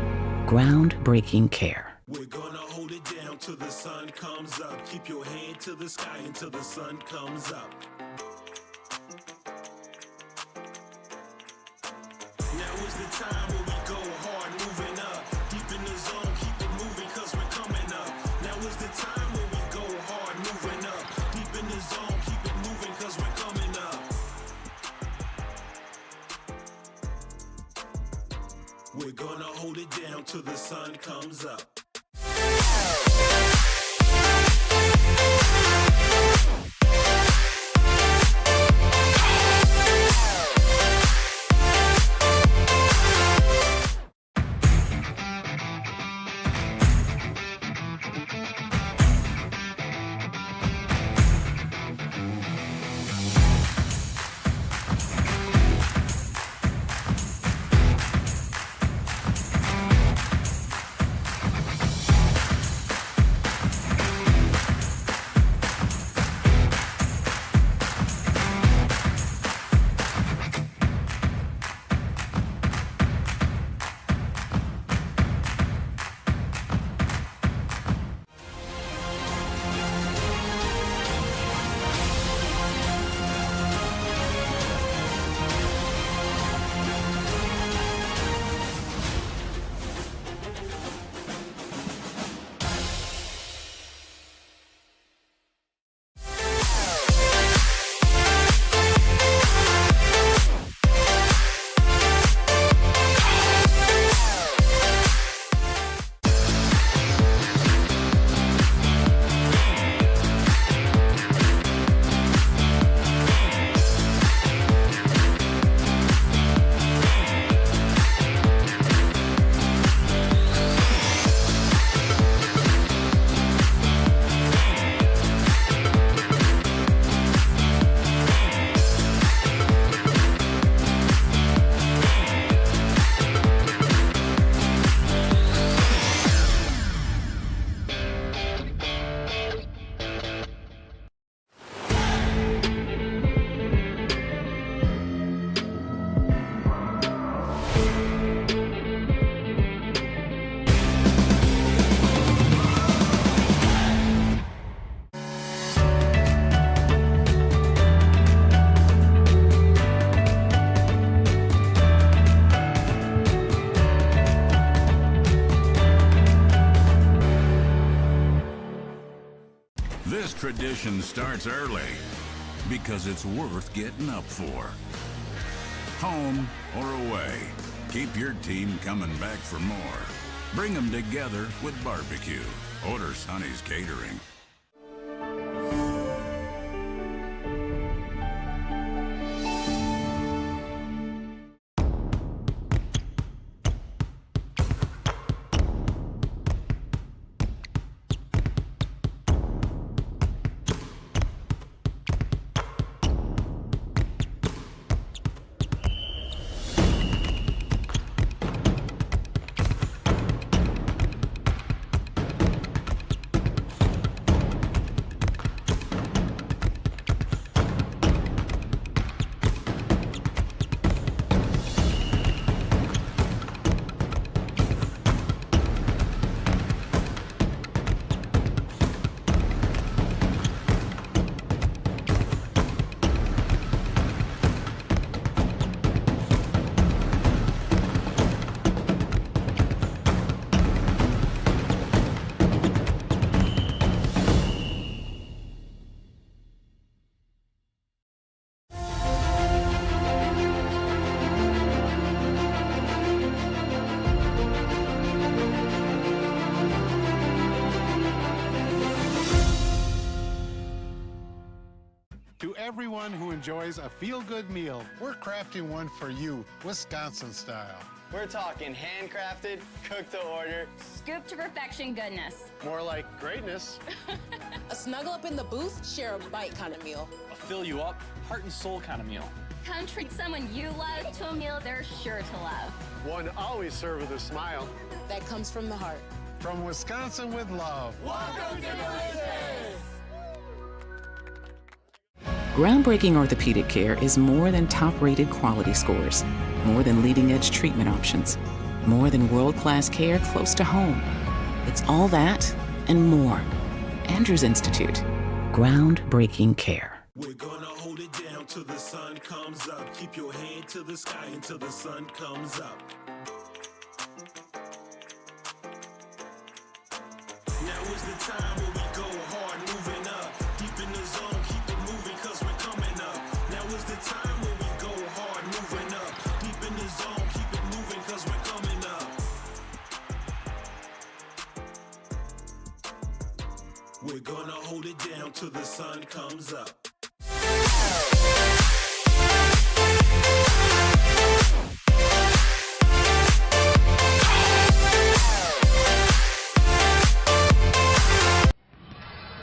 Speaker 9: Groundbreaking care.
Speaker 10: We're gonna hold it down till the sun comes up. Keep your head to the sky until the sun comes up. Now is the time where we go hard, moving up. Deep in the zone, keep it moving cause we're coming up. Now is the time where we go hard, moving up. Deep in the zone, keep it moving cause we're coming up. We're gonna hold it down till the sun comes up.
Speaker 1: This tradition starts early because it's worth getting up for. Home or away, keep your team coming back for more. Bring them together with barbecue. Order Sonny's Catering.
Speaker 8: everyone who enjoys a feel-good meal. We're crafting one for you, Wisconsin style.
Speaker 4: We're talking handcrafted, cooked to order.
Speaker 5: Scoop to perfection goodness.
Speaker 7: More like greatness.
Speaker 6: A snuggle up in the booth, share a bite kind of meal.
Speaker 7: A fill you up, heart and soul kind of meal.
Speaker 5: Come treat someone you love to a meal they're sure to love.
Speaker 7: One always served with a smile.
Speaker 6: That comes from the heart.
Speaker 8: From Wisconsin with love.
Speaker 10: Welcome to Delicious!
Speaker 9: Groundbreaking orthopedic care is more than top-rated quality scores, more than leading-edge treatment options, more than world-class care close to home. It's all that and more. Andrews Institute. Groundbreaking care.
Speaker 10: We're gonna hold it down till the sun comes up. Keep your head to the sky until the sun comes up. Now is the time where we go hard, moving up. Deep in the zone, keep it moving cause we're coming up. Now is the time where we go hard, moving up. Deep in the zone, keep it moving cause we're coming up. We're gonna hold it down till the sun comes up.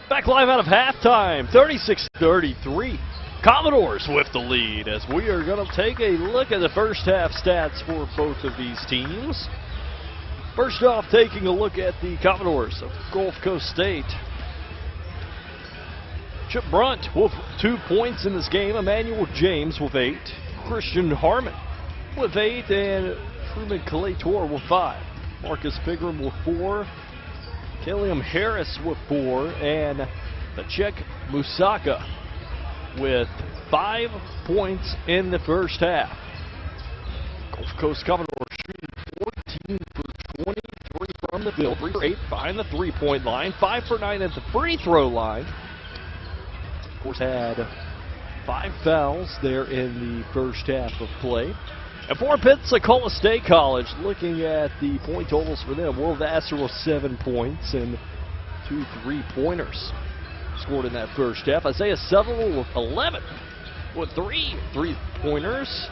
Speaker 2: Back live out of halftime, 36-33. Commodores with the lead as we are going to take a look at the first half stats for both of these teams. First off, taking a look at the Commodores of Gulf Coast State. Chip Brunt with 2 points in this game. Emmanuel James with 8. Christian Harmon with 8. And Truman Claytor with 5. Marcus Pigram with 4. Killiam Harris with 4. And Pachek Musaka with 5 points in the first half. Gulf Coast Commodores shooting 14 for 23 from the field. 3 for 8 behind the three-point line. 5 for 9 at the free throw line. Of course, had 5 fouls there in the first half of play. And for Pensacola State College, looking at the point totals for them, Will Vassar with 7 points and 2 3-pointers scored in that first half. Isaiah Seville with 11 with 3 3-pointers.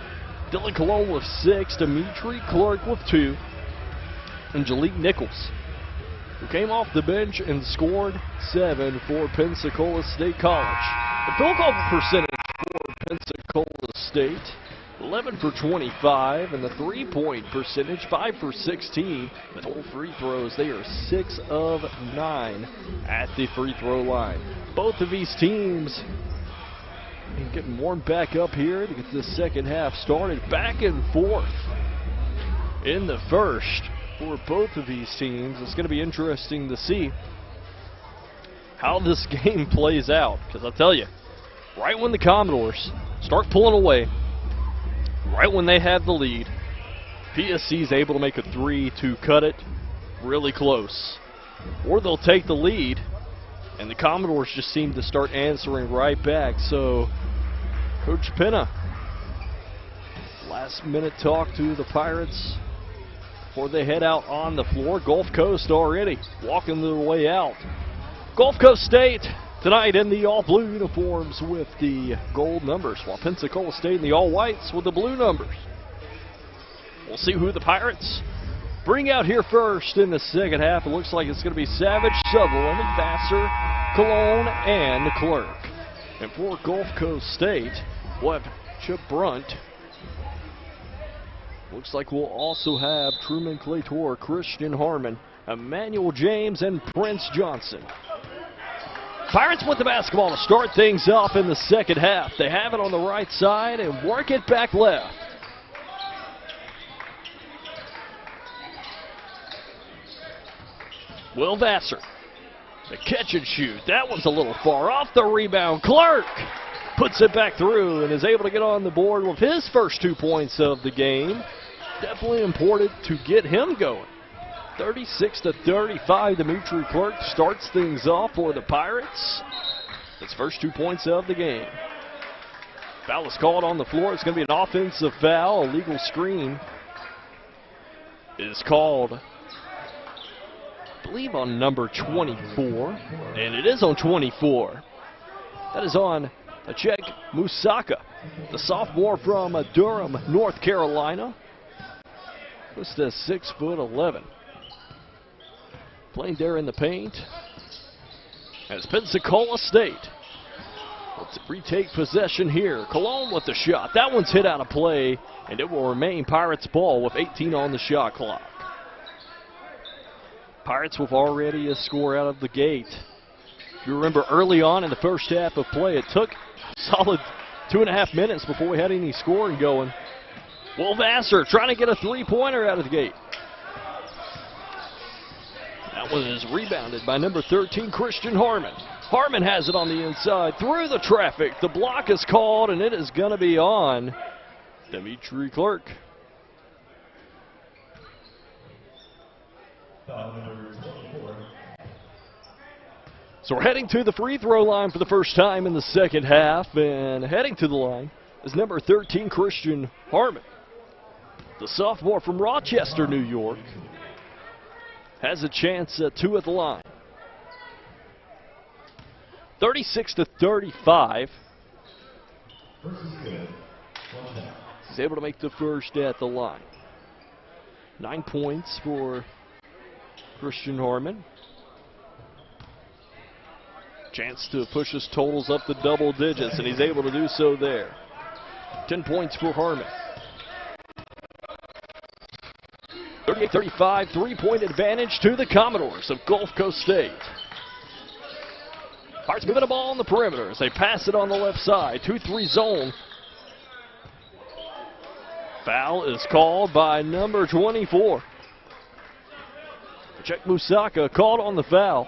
Speaker 2: Dylan Colon with 6. Dimitri Clark with 2. And Jalik Nichols, who came off the bench and scored 7 for Pensacola State College. The field goal percentage for Pensacola State, 11 for 25, and the three-point percentage, 5 for 16. The total free throws, they are 6 of 9 at the free throw line. Both of these teams getting warmed back up here to get this second half started. Back and forth in the first for both of these teams. It's going to be interesting to see how this game plays out, because I'll tell you, right when the Commodores start pulling away, right when they have the lead, PSC is able to make a 3 to cut it really close. Or they'll take the lead, and the Commodores just seem to start answering right back. So, Coach Penna, last minute talk to the Pirates before they head out on the floor. Gulf Coast already walking their way out. Gulf Coast State tonight in the all-blue uniforms with the gold numbers, while Pensacola State in the all-whites with the blue numbers. We'll see who the Pirates bring out here first in the second half. It looks like it's going to be Savage, Sutherland, Vassar, Cologne, and Clerk. And for Gulf Coast State, we'll have Chip Brunt. Looks like we'll also have Truman Claytor, Christian Harmon, Emmanuel James, and Prince Johnson. Pirates with the basketball to start things off in the second half. They have it on the right side and work it back left. Will Vassar, the catch and shoot. That one's a little far off the rebound. Clark puts it back through and is able to get on the board with his first 2 points of the game. Definitely important to get him going. 36-35, Dimitri Clark starts things off for the Pirates. His first 2 points of the game. Foul is called on the floor. It's going to be an offensive foul. A legal screen is called, I believe, on number 24. And it is on 24. That is on Check Musaka, the sophomore from Durham, North Carolina. Listed as 6'11". Playing there in the paint as Pensacola State. Let's retake possession here. Cologne with the shot. That one's hit out of play, and it will remain Pirates ball with 18 on the shot clock. Pirates with already a score out of the gate. If you remember early on in the first half of play, it took a solid 2.5 minutes before we had any scoring going. Will Vassar trying to get a three-pointer out of the gate. That one is rebounded by number 13, Christian Harmon. Harmon has it on the inside, through the traffic. The block is called, and it is going to be on Dimitri Clark. So we're heading to the free throw line for the first time in the second half, and heading to the line is number 13, Christian Harmon. The sophomore from Rochester, New York, has a chance at 2 at the line. 36-35. He's able to make the first at the line. 9 points for Christian Harmon. Chance to push his totals up to double digits, and he's able to do so there. 10 points for Harmon. 38-35, three-point advantage to the Commodores of Gulf Coast State. Pirates moving the ball on the perimeter as they pass it on the left side. 2-3 zone. Foul is called by number 24. Check Musaka called on the foul.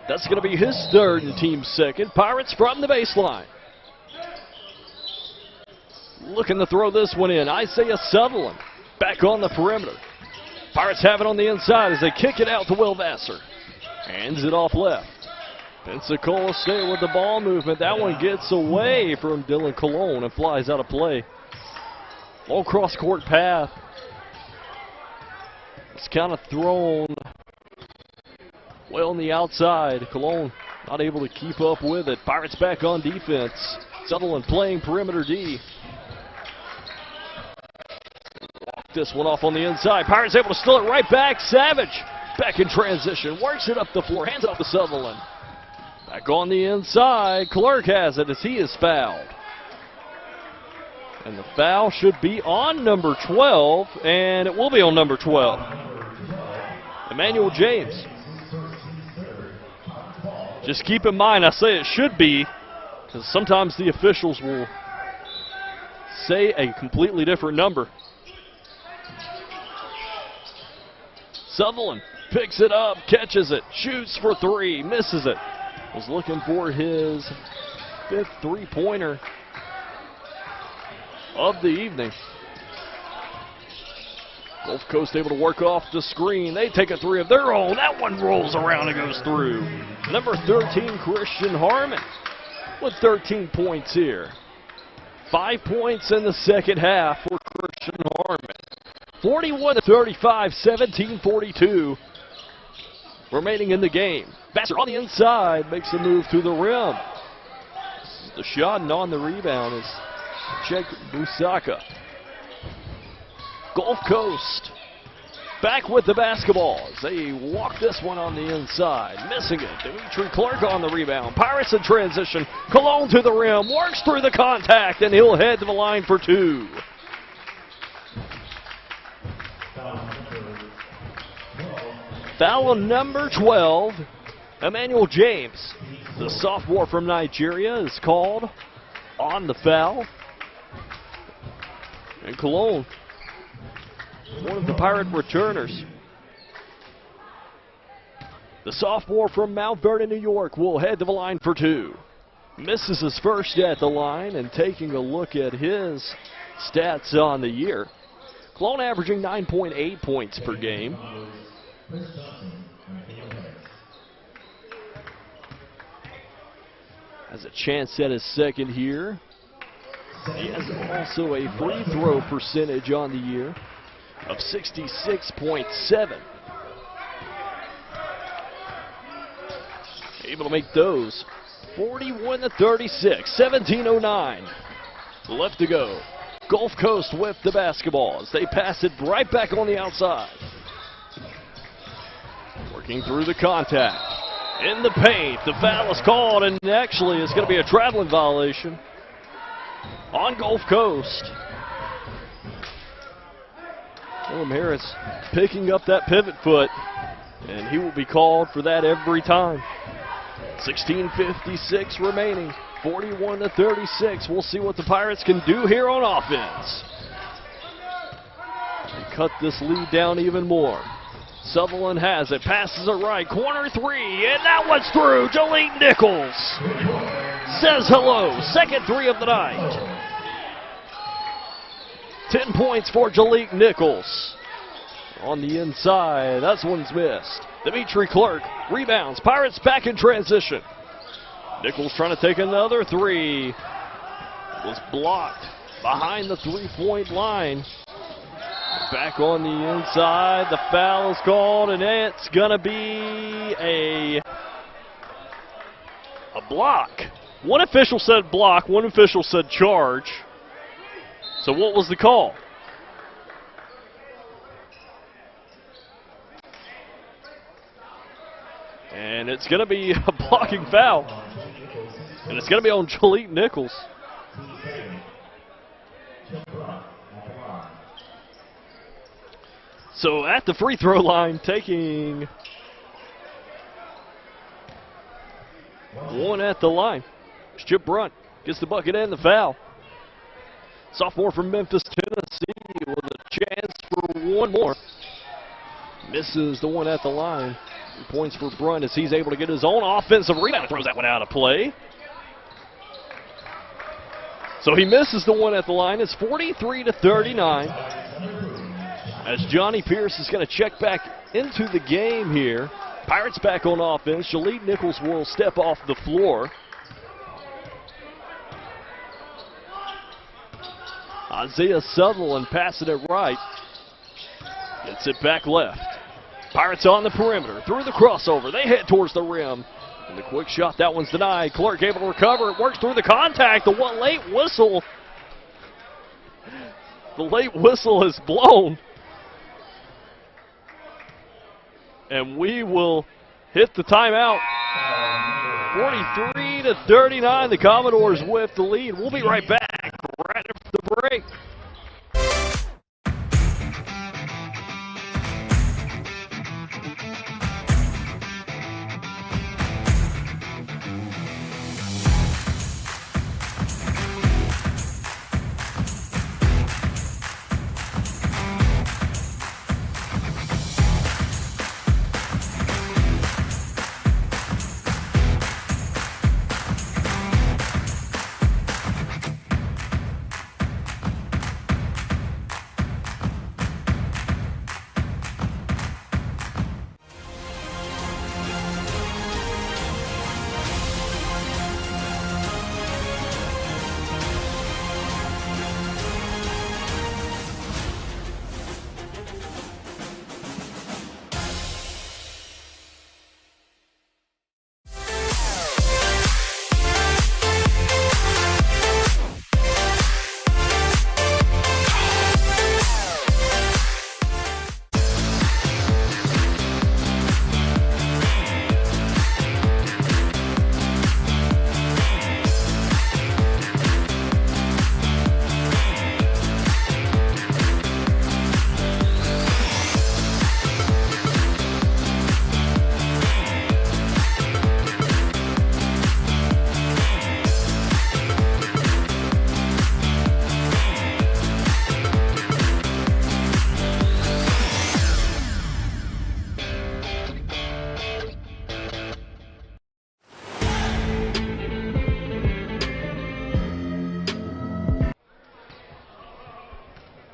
Speaker 2: That's going to be his third and team's second. Pirates from the baseline. Looking to throw this one in. Isaiah Sutherland back on the perimeter. Pirates have it on the inside as they kick it out to Will Vassar. Hands it off left. Pensacola State with the ball movement. That one gets away from Dylan Cologne and flies out of play. Long cross-court path. It's kind of thrown well on the outside. Cologne not able to keep up with it. Pirates back on defense. Sutherland playing perimeter D. This one off on the inside. Pirates able to steal it right back. Savage back in transition. Works it up the floor. Hands it off to Sutherland. Back on the inside. Clark has it as he is fouled. And the foul should be on number 12. And it will be on number 12. Emmanuel James. Just keep in mind, I say it should be, because sometimes the officials will say a completely different number. Sutherland picks it up, catches it, shoots for three, misses it. Was looking for his 5th three-pointer of the evening. Gulf Coast able to work off the screen. They take a three of their own. That one rolls around and goes through. Number 13, Christian Harmon with 13 points here. 5 points in the second half for Christian Harmon. 41-35, 17-42 remaining in the game. Vassar on the inside makes a move to the rim. The shot and on the rebound is Czech Busaka. Gulf Coast back with the basketball as they walk this one on the inside. Missing it. Dimitri Clark on the rebound. Pirates in transition. Cologne to the rim. Works through the contact, and he'll head to the line for two. Foul number 12. Emmanuel James, the sophomore from Nigeria, is called on the foul. And Cologne, one of the Pirate returners. The sophomore from Mount Vernon, New York, will head to the line for two. Misses his first at the line, and taking a look at his stats on the year. Cologne averaging 9.8 points per game. Has a chance at his second here. He has also a free throw percentage on the year of 66.7. able to make those 41-36, 17:09 left to go. Gulf Coast with the basketball as they pass it right back on the outside. Working through the contact. In the paint, the foul is called, and actually it's going to be a traveling violation on Gulf Coast. Willem Harris picking up that pivot foot, and he will be called for that every time. 16:56 remaining, 41-36. We'll see what the Pirates can do here on offense. And cut this lead down even more. Sutherland has it, passes it right, corner three, and that one's through. Jolene Nichols says hello, second three of the night. 10 points for Jolene Nichols. On the inside, that one's missed. Dimitri Clark rebounds, Pirates back in transition. Nichols trying to take another three. Was blocked behind the three-point line. Back on the inside, the foul is called, and it's going to be a block. One official said block, one official said charge. So what was the call? And it's going to be a blocking foul. And it's going to be on Jolene Nichols. So at the free throw line, taking one at the line. Chip Brunt gets the bucket and the foul. Sophomore from Memphis, Tennessee, with a chance for one more. Misses the one at the line. 3 points for Brunt as he's able to get his own offensive rebound. Throws that one out of play. So he misses the one at the line. It's 43-39. As Johnny Pierce is going to check back into the game here. Pirates back on offense. Jolene Nichols will step off the floor. Isaiah Sutherland passing it right. Gets it back left. Pirates on the perimeter. Through the crossover. They head towards the rim. And the quick shot, that one's denied. Clark able to recover. It works through the contact. The one late whistle. The late whistle is blown. And we will hit the timeout. 43-39. The Commodores with the lead. We'll be right back right after the break.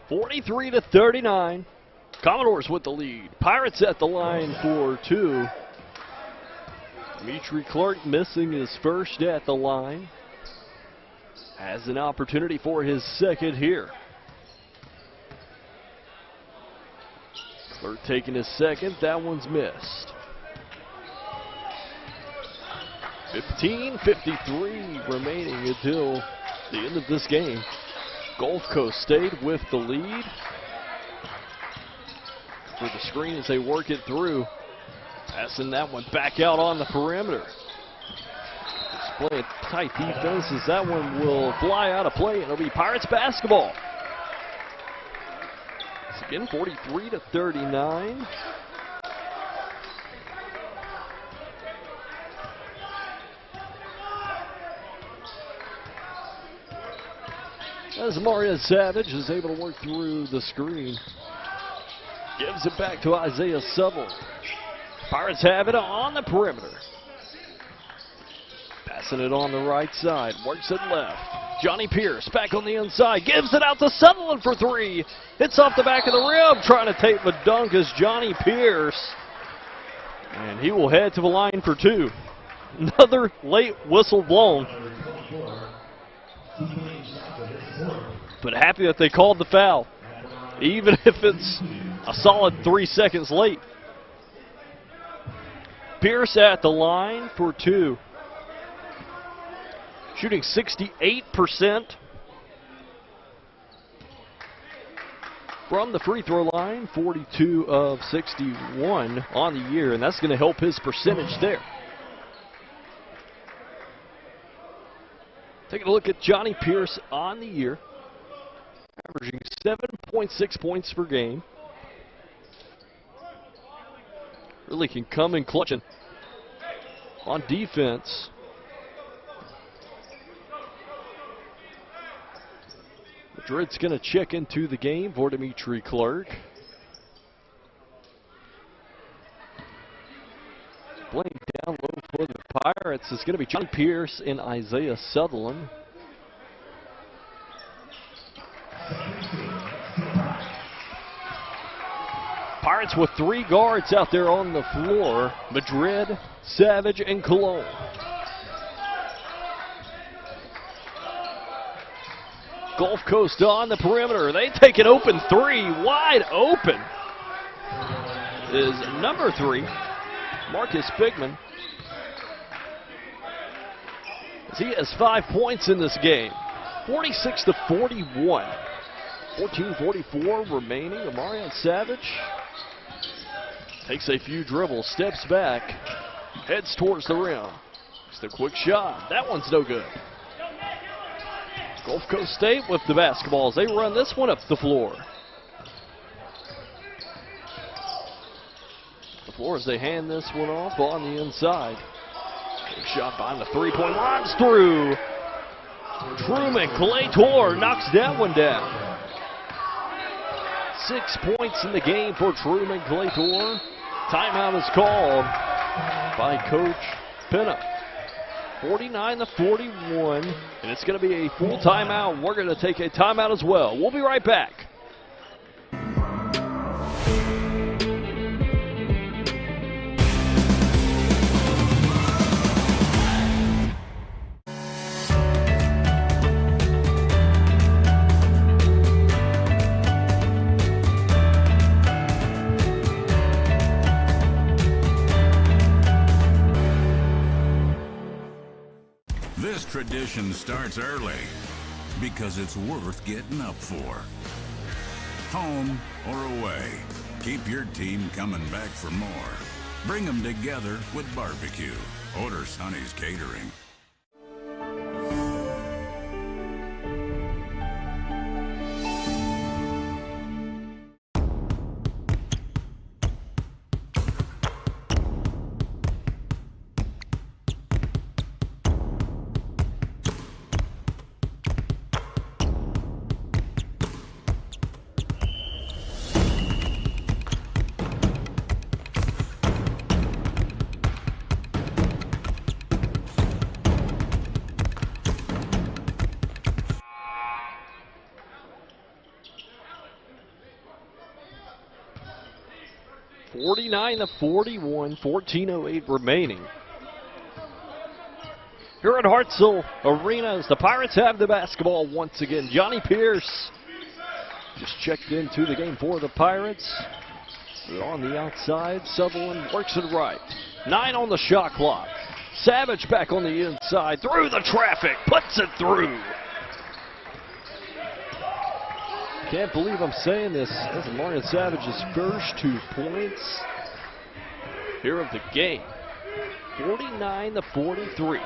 Speaker 2: (43-39). Commodores with the lead. Pirates at the line for two. Dimitri Clark missing his first at the line. Has an opportunity for his second here. Clark taking his second. That one's missed. 15:53 remaining until the end of this game. Gulf Coast State with the lead. For the screen as they work it through. Passing that one back out on the perimeter. Playing tight defense as that one will fly out of play, and it'll be Pirates basketball. It's again 43-39. As Mario Savage is able to work through the screen. Gives it back to Isaiah Sutherland. Pirates have it on the perimeter. Passing it on the right side. Works it left. Johnny Pierce back on the inside. Gives it out to Sutherland for three. Hits off the back of the rim. Trying to take the dunk is Johnny Pierce. And he will head to the line for two. Another late whistle blown. But happy that they called the foul. Even if it's a solid 3 seconds late. Pierce at the line for two. Shooting 68% from the free throw line, 42 of 61 on the year, and that's going to help his percentage there. Taking a look at Johnny Pierce on the year, averaging 7.6 points per game. Really can come in clutching on defense. Madrid's going to check into the game for Dimitri Clark. Playing down low for the Pirates is going to be Johnny Pierce and Isaiah Sutherland. Pirates with three guards out there on the floor. Madrid, Savage, and Cologne. Gulf Coast on the perimeter. They take an open three. Wide open is number three, Marcus Bigman. As he has 5 points in this game. 46-41. 14:44 remaining. Amarian Savage takes a few dribbles, steps back, heads towards the rim. Just a quick shot. That one's no good. Gulf Coast State with the basketball as they run this one up the floor. The floor as they hand this one off on the inside. Big shot behind the three-point line. Through. Truman Claytor knocks that one down. 6 points in the game for Truman Claytor. Timeout is called by Coach Penna. 49-41, and it's going to be a full timeout. We're going to take a timeout as well. We'll be right back.
Speaker 1: This tradition starts early because it's worth getting up for. Home or away, keep your team coming back for more. Bring them together with barbecue. Order Sonny's Catering.
Speaker 2: To 41, 14:08 remaining. Here at Hartselle Arena as the Pirates have the basketball once again. Johnny Pierce just checked into the game for the Pirates. They're on the outside. Sutherland works it right. 9 on the shot clock. Savage back on the inside, through the traffic, puts it through. Can't believe I'm saying this. This is Marion Savage's first 2 points here of the game. 49-43.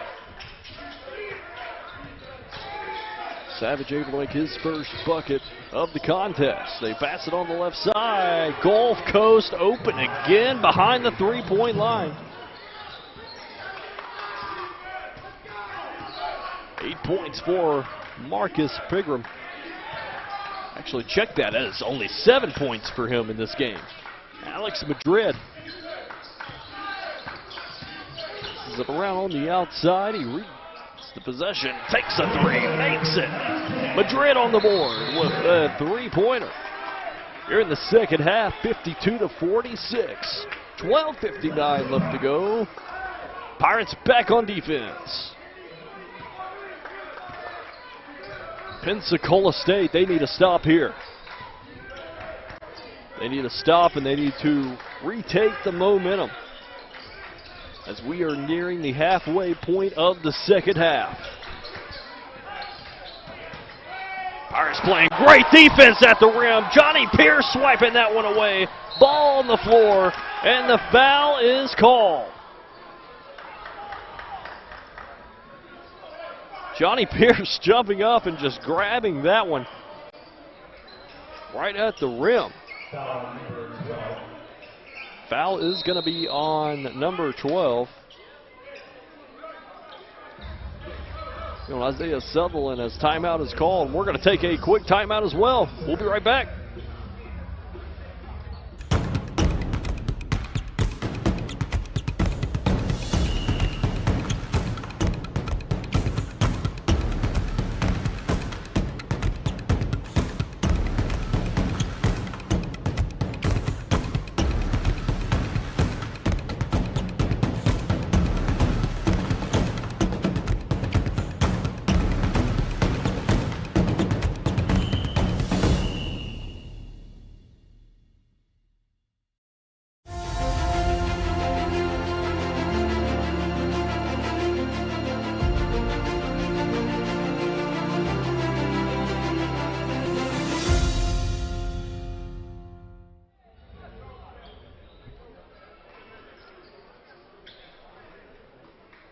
Speaker 2: Savage able to make his first bucket of the contest. They pass it on the left side. Gulf Coast open again behind the three-point line. 8 points for Marcus Pigram. Actually, check that. That is only 7 points for him in this game. Alex Madrid. This is around on the outside. He reads the possession, takes a three, makes it. Madrid on the board with a three-pointer. Here in the second half, 52-46. 12:59 left to go. Pirates back on defense. Pensacola State, they need a stop here. They need a stop, and they need to retake the momentum as we are nearing the halfway point of the second half. Pirates playing great defense at the rim. Johnny Pierce swiping that one away. Ball on the floor, and the foul is called. Johnny Pierce jumping up and just grabbing that one right at the rim. Foul is going to be on number 12. You know, Isaiah Sutherland as timeout is called. We're going to take a quick timeout as well. We'll be right back.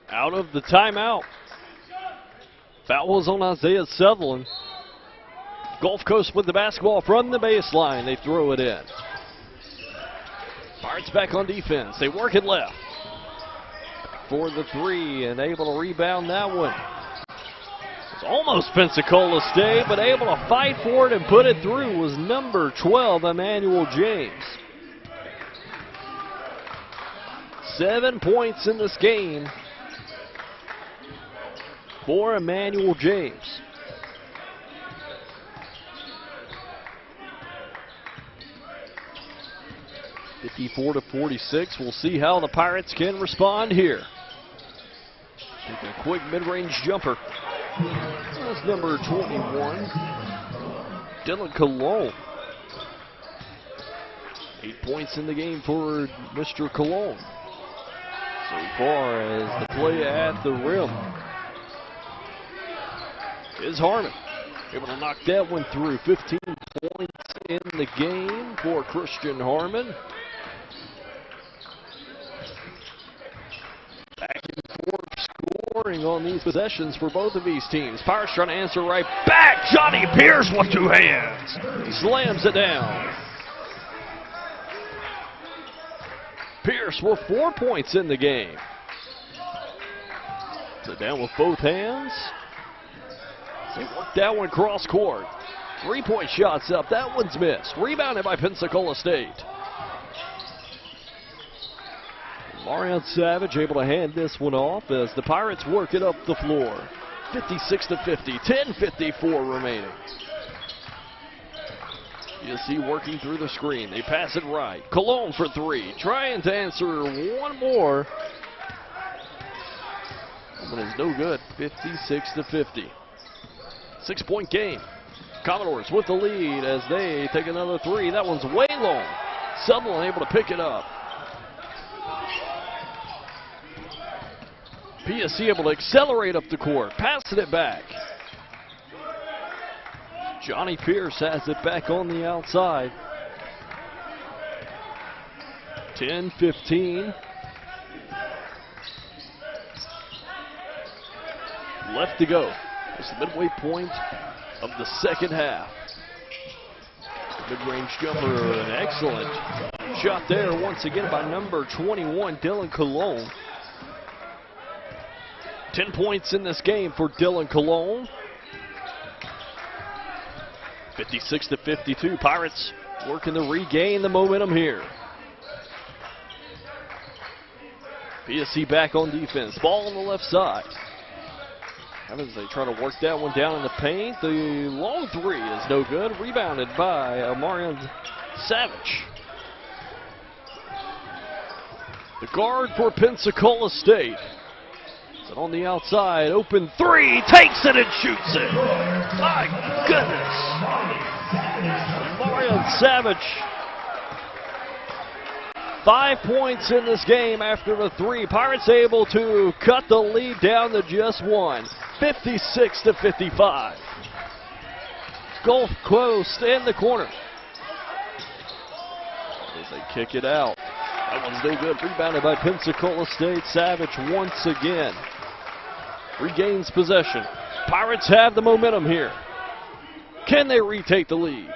Speaker 2: Out of the timeout. Foul was on Isaiah Sutherland. Gulf Coast with the basketball from the baseline. They throw it in. Pirates back on defense. They work it left. Back for the three and able to rebound that one. It's almost Pensacola State, but able to fight for it and put it through was number 12, Emmanuel James. 7 points in this game for Emmanuel James. (54-46). We'll see how the Pirates can respond here. Taking a quick mid-range jumper. That's number 21, Dylan Cologne. 8 points in the game for Mr. Cologne. So far as the play at the rim is Harmon. Able to knock that one through. 15 points in the game for Christian Harmon. Back and forth scoring on these possessions for both of these teams. Pirates trying to answer right back. Johnny Pierce with two hands. He slams it down. Pierce with 4 points in the game. So down with both hands. They work that one cross court. 3-point shots up. That one's missed. Rebounded by Pensacola State. Marion Savage able to hand this one off as the Pirates work it up the floor. 56-50. 10:54 remaining. PSC working through the screen. They pass it right. Cologne for three. Trying to answer one more. But it's no good. 56-50. 6-point game. Commodores with the lead as they take another three. That one's way long. Sutherland able to pick it up. PSC able to accelerate up the court, passing it back. Johnny Pierce has it back on the outside. 10-15. Left to go. It's the midway point of the second half. Mid-range jumper, an excellent shot there once again by number 21, Dylan Cologne. 10 points in this game for Dylan Cologne. 56-52. Pirates working to regain the momentum here. PSC back on defense. Ball on the left side. How does they try to work that one down in the paint? The long three is no good. Rebounded by Amarian Savage. The guard for Pensacola State. And on the outside, open three, takes it and shoots it. My goodness. Amarian Savage. 5 points in this game after the three. Pirates able to cut the lead down to just one. 56-55. Gulf Coast in the corner. As they kick it out. That one's no good. Rebounded by Pensacola State. Savage once again regains possession. Pirates have the momentum here. Can they retake the lead?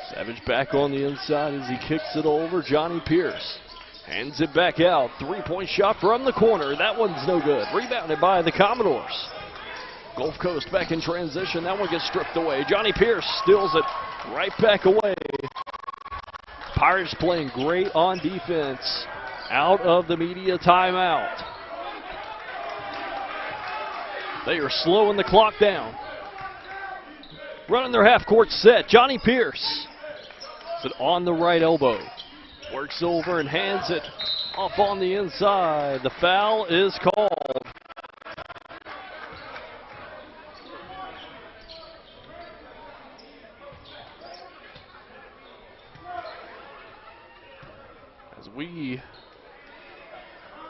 Speaker 2: Savage back on the inside as he kicks it over. Johnny Pierce hands it back out. Three-point shot from the corner. That one's no good. Rebounded by the Commodores. Gulf Coast back in transition. That one gets stripped away. Johnny Pierce steals it right back away. Pirates playing great on defense out of the media timeout. They are slowing the clock down. Running their half-court set. Johnny Pierce. Is it on the right elbow? Works over and hands it off on the inside. The foul is called. As we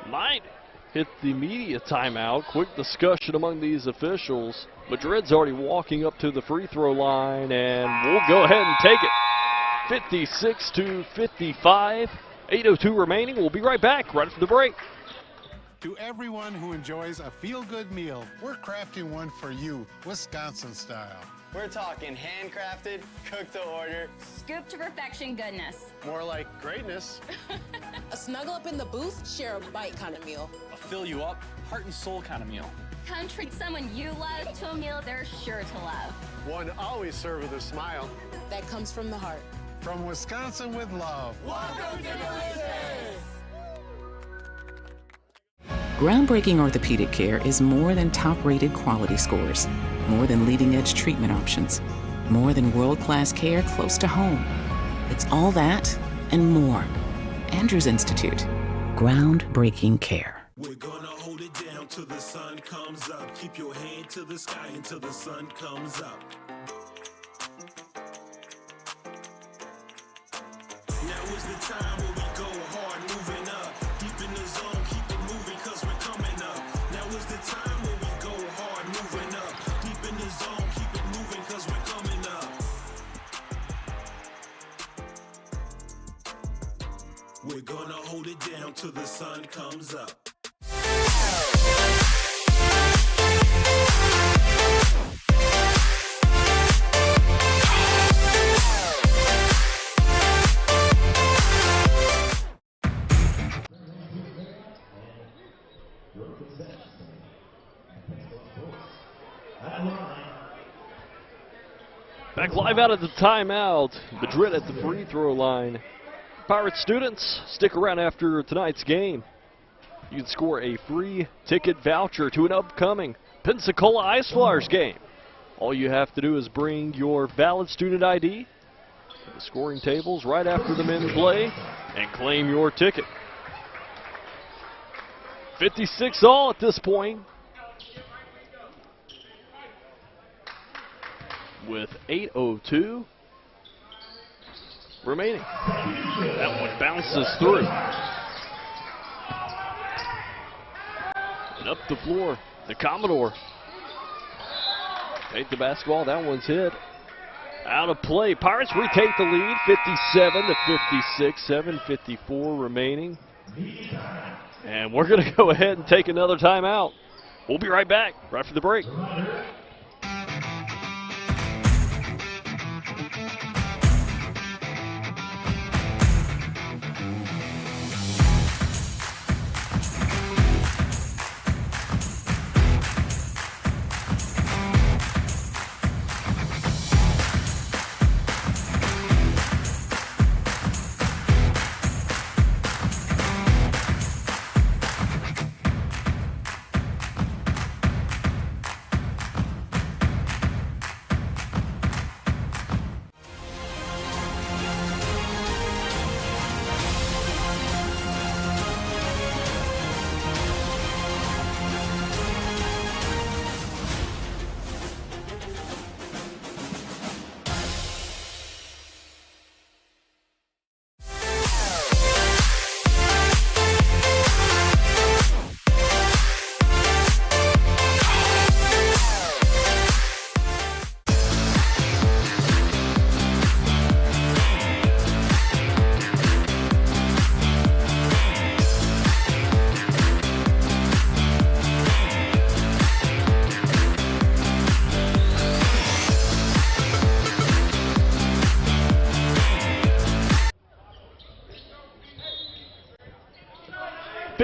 Speaker 2: might hit the media timeout. Quick discussion among these officials. Madrid's already walking up to the free throw line, and we'll go ahead and take it. 56-55. 8:02 remaining. We'll be right back right after the break.
Speaker 8: To everyone who enjoys a feel-good meal, we're crafting one for you, Wisconsin style.
Speaker 4: We're talking handcrafted, cooked to order.
Speaker 5: Scoop to perfection goodness.
Speaker 7: More like greatness.
Speaker 6: A snuggle up in the booth, share a bite kind of meal.
Speaker 7: A fill you up, heart and soul kind of meal.
Speaker 5: Come treat someone you love to a meal they're sure to love.
Speaker 7: One always served with a smile.
Speaker 6: That comes from the heart.
Speaker 8: From Wisconsin with love.
Speaker 10: Welcome to Delicious!
Speaker 9: Groundbreaking orthopedic care is more than top-rated quality scores, more than leading-edge treatment options, more than world-class care close to home. It's all that and more. Andrews Institute. Groundbreaking care.
Speaker 10: We're gonna hold it down till the sun comes up. Keep your hand to the sky until the sun comes up. Now is the time where we go hard, moving up. Deep in the zone, keep it moving cause we're coming up. Now is the time where we go hard, moving up. Deep in the zone, keep it moving cause we're coming up. We're gonna hold it down till the sun comes up.
Speaker 2: Back live out of the timeout. Madrid at the free throw line. Pirate students, stick around after tonight's game. You can score a free ticket voucher to an upcoming Pensacola Ice Flyers game. All you have to do is bring your valid student ID to the scoring tables right after the men play and claim your ticket. 56 all at this point. with 8:02 remaining. That one bounces through. And up the floor, the Commodore. Take the basketball, that one's hit. Out of play. Pirates retake the lead, 57-56, 7:54 remaining. And we're going to go ahead and take another timeout. We'll be right back, right after the break.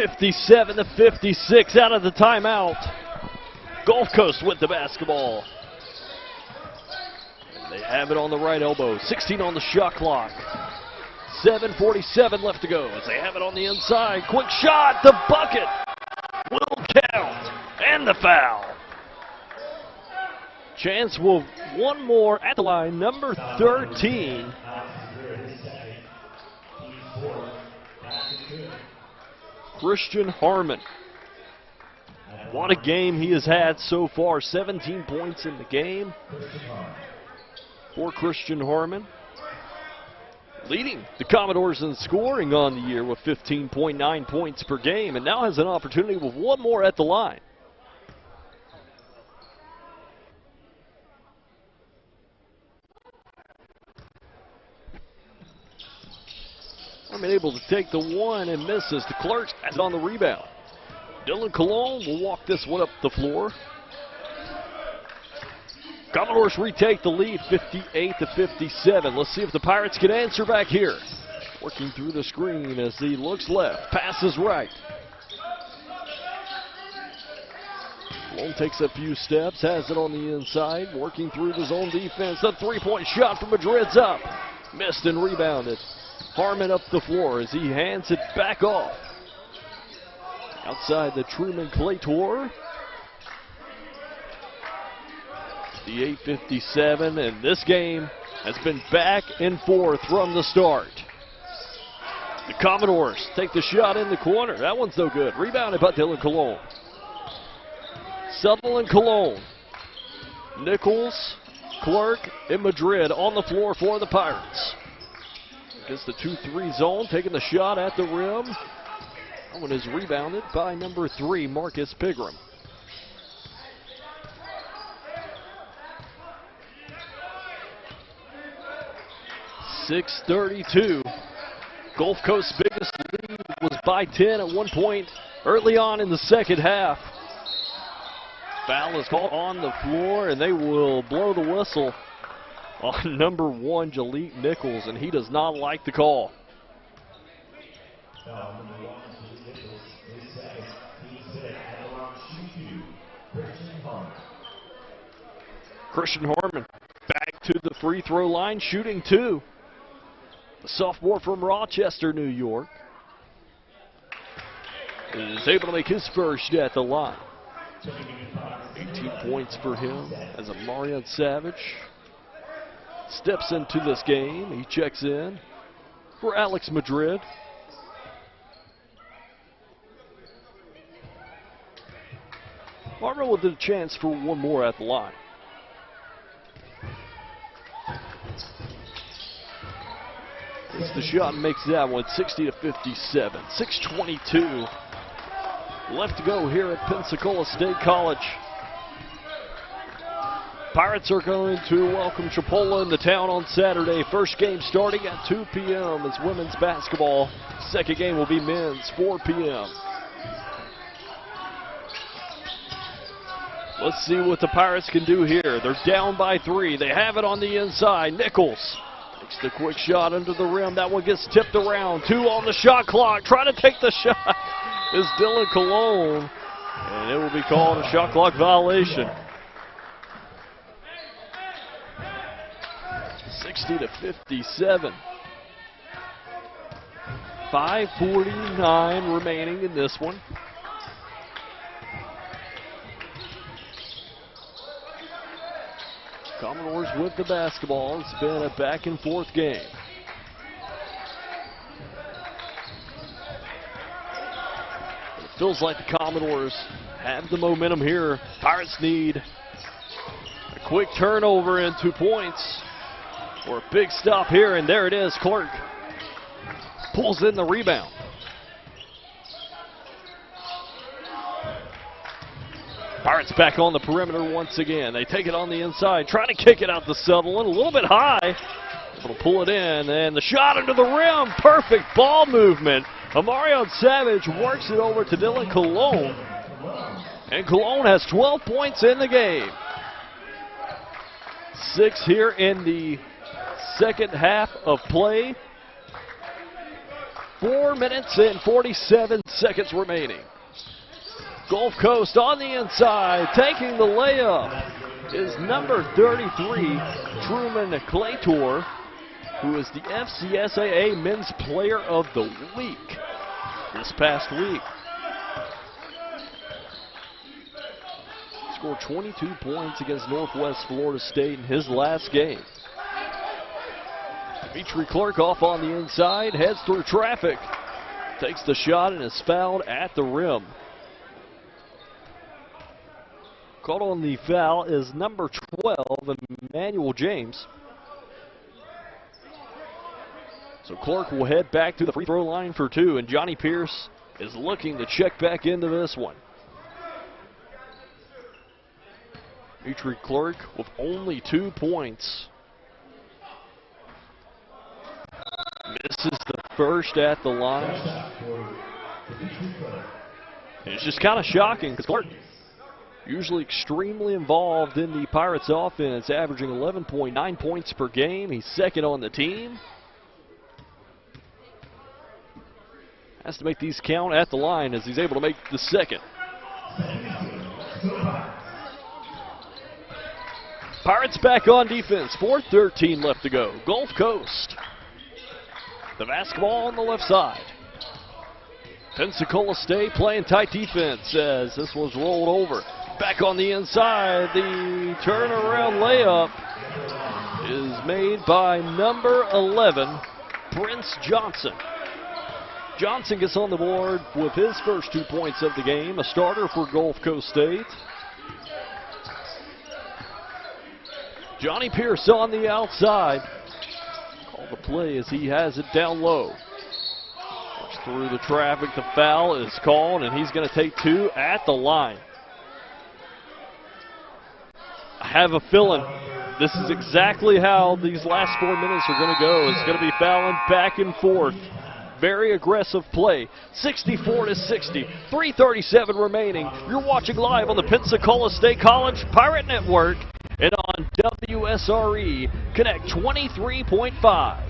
Speaker 2: 57-56 out of the timeout. Gulf Coast with the basketball. They have it on the right elbow. 16 on the shot clock. 7:47 left to go as they have it on the inside. Quick shot, the bucket will count, and the foul. Chance will one more at the line, number 13. Christian Harmon. What a game he has had so far. 17 points in the game for Christian Harmon. Leading the Commodores in scoring on the year with 15.9 points per game, and now has an opportunity with one more at the line. Harmon able to take the one and misses. The Clerks has it on the rebound. Dylan Cologne will walk this one up the floor. Commodores retake the lead, 58-57. Let's see if the Pirates can answer back here. Working through the screen as he looks left, passes right. Cologne takes a few steps, has it on the inside, working through the zone defense. A three-point shot from Madrid's up. Missed and rebounded. Harmon up the floor as he hands it back off. Outside the Truman Clay Tour. The 8:57, and this game has been back and forth from the start. The Commodores take the shot in the corner. That one's no good. Rebounded by Dylan Cologne. Sutherland Cologne. Nichols, Clark, and Madrid on the floor for the Pirates. Against the 2-3 zone, taking the shot at the rim. That one is rebounded by number 3, Marcus Pigram. .632. Gulf Coast's biggest lead was by 10 at one point early on in the second half. Foul is called on the floor, and they will blow the whistle on number 1, Jaleet Nichols, and he does not like the call. Christian Harmon back to the free throw line, shooting 2. The sophomore from Rochester, New York, is able to make his first at the line. 18 points for him as a Marion Savage steps into this game. He checks in for Alex Madrid. Harmon with a chance for one more at the line. Takes the shot and makes that one 60-57. 6:22 left to go here at Pensacola State College. Pirates are going to welcome Chipola into town on Saturday. First game starting at 2 p.m. is women's basketball. Second game will be men's, 4 p.m. Let's see what the Pirates can do here. They're down by 3. They have it on the inside. Nichols takes the quick shot under the rim. That one gets tipped around. 2 on the shot clock. Trying to take the shot is Dylan Colon, and it will be called a shot clock violation. 60-57. 5:49 remaining in this one. Commodores with the basketball. It's been a back and forth game. It feels like the Commodores have the momentum here. Pirates need a quick turnover and 2 points, or a big stop here, and there it is. Clark pulls in the rebound. Pirates back on the perimeter once again. They take it on the inside, trying to kick it out to Sutherland, a little bit high. Able to pull it in, and the shot under the rim. Perfect ball movement. Amarion Savage works it over to Dylan Colon, and Colon has 12 points in the game. 6 here in the second half of play. 4 minutes and 47 seconds remaining. Gulf Coast on the inside, taking the layup is number 33, Truman Claytor, who is the FCSAA Men's Player of the Week this past week. Scored 22 points against Northwest Florida State in his last game. Dimitri Clark off on the inside, heads through traffic, takes the shot and is fouled at the rim. Caught on the foul is number 12, Emmanuel James. So Clark will head back to the free throw line for 2, and Johnny Pierce is looking to check back into this one. Dimitri Clark with only 2 points. Misses the first at the line. And it's just kind of shocking because Clark, usually extremely involved in the Pirates offense, averaging 11.9 points per game. He's second on the team. Has to make these count at the line as he's able to make the second. Pirates back on defense. 4:13 left to go. Gulf Coast. The basketball on the left side. Pensacola State playing tight defense as this was rolled over. Back on the inside, the turnaround layup is made by number 11, Prince Johnson. Johnson gets on the board with his first 2 points of the game, a starter for Gulf Coast State. Johnny Pierce on the outside. Call the play as he has it down low. Works through the traffic, the foul is called, and he's going to take 2 at the line. I have a feeling this is exactly how these last 4 minutes are going to go. It's going to be fouling back and forth. Very aggressive play. 64-60. 3:37 remaining. You're watching live on the Pensacola State College Pirate Network and on WSRE Connect 23.5.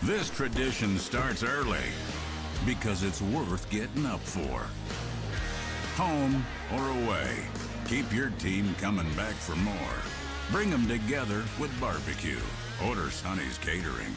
Speaker 1: This tradition starts early because it's worth getting up for. Home or away, keep your team coming back for more. Bring them together with barbecue. Order Sonny's Catering.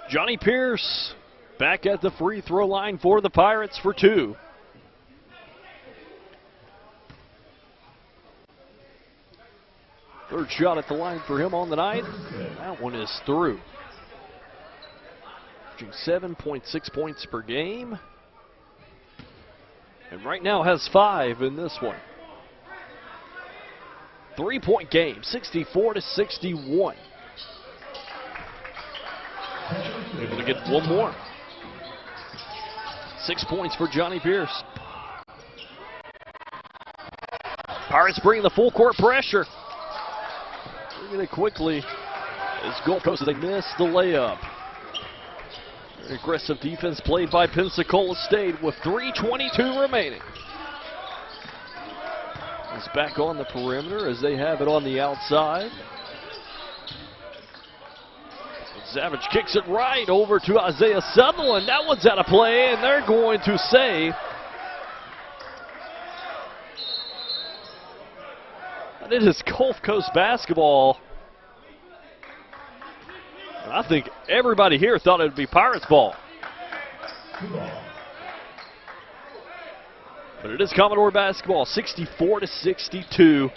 Speaker 2: Johnny Pierce back at the free throw line for the Pirates for two. Third shot at the line for him on the night. That one is through. Averaging 7.6 points per game. And right now has 5 in this one. 3-point game, 64-61. Able to get one more. 6 points for Johnny Pierce. Pirates bring the full court pressure. Bringing it quickly as Gulf Coast, they miss the layup. Very aggressive defense played by Pensacola State with 3:22 remaining. It's back on the perimeter as they have it on the outside. Savage kicks it right over to Isaiah Sutherland. That one's out of play, and they're going to say that it is Gulf Coast basketball. And I think everybody here thought it would be Pirates ball. But it is Commodore basketball, 64-62.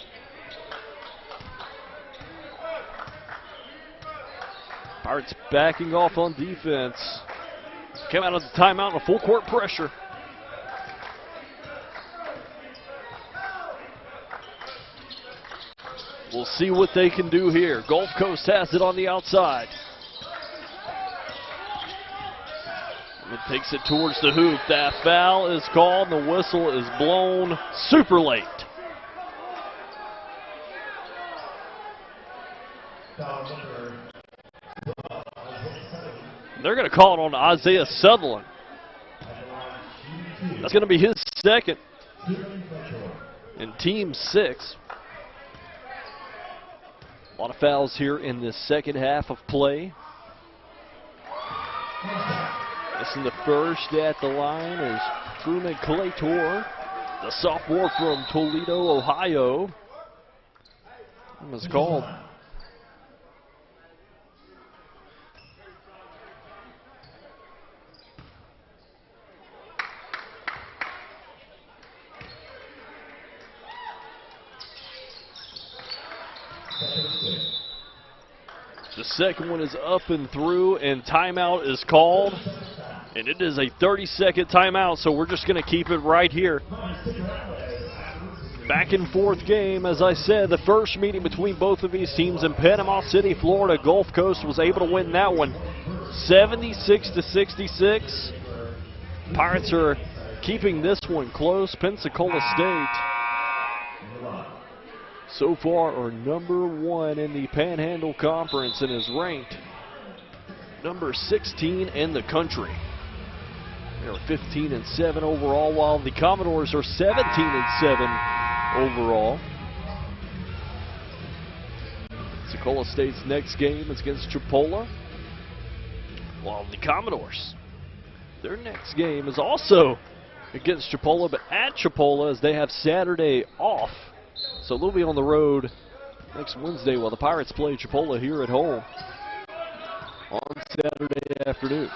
Speaker 2: Pirates backing off on defense. Came out of the timeout in a full court pressure. We'll see what they can do here. Gulf Coast has it on the outside. It takes it towards the hoop. That foul is called. The whistle is blown super late. They're going to call it on Isaiah Sutherland. That's going to be his second in team 6. A lot of fouls here in this second half of play. Missing the first at the line is Truman Claytor, the sophomore from Toledo, Ohio. It was called. The second one is up and through, and timeout is called. And it is a 30-second timeout, so we're just going to keep it right here. Back and forth game, as I said, the first meeting between both of these teams in Panama City, Florida. Gulf Coast was able to win that one 76-66. Pirates are keeping this one close. Pensacola State so far are #1 in the Panhandle Conference and is ranked number 16 in the country. They are 15-7 overall, while the Commodores are 17-7 overall. Pensacola State's next game is against Chipola, while the Commodores, their next game is also against Chipola, but at Chipola, as they have Saturday off. So they'll be on the road next Wednesday while the Pirates play Chipola here at home on Saturday afternoon.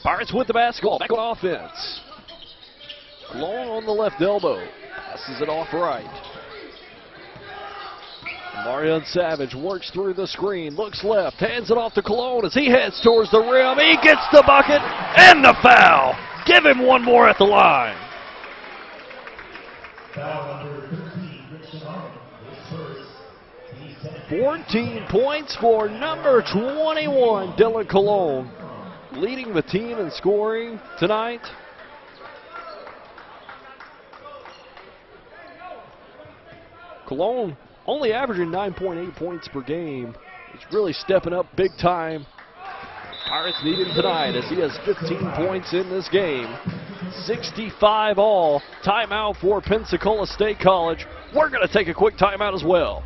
Speaker 2: Pirates with the basketball, back on offense. Long on the left elbow, passes it off right. Marion Savage works through the screen, looks left, hands it off to Cologne as he heads towards the rim. He gets the bucket and the foul. Give him one more at the line.
Speaker 3: Foul number 13, Richard Arnold, his first, team
Speaker 2: 14 points for number 21, Dylan Cologne, leading the team in scoring tonight. Cologne only averaging 9.8 points per game. He's really stepping up big time. Pirates need him tonight as he has 15 points in this game. 65 all. Timeout for Pensacola State College. We're going to take a quick timeout as well.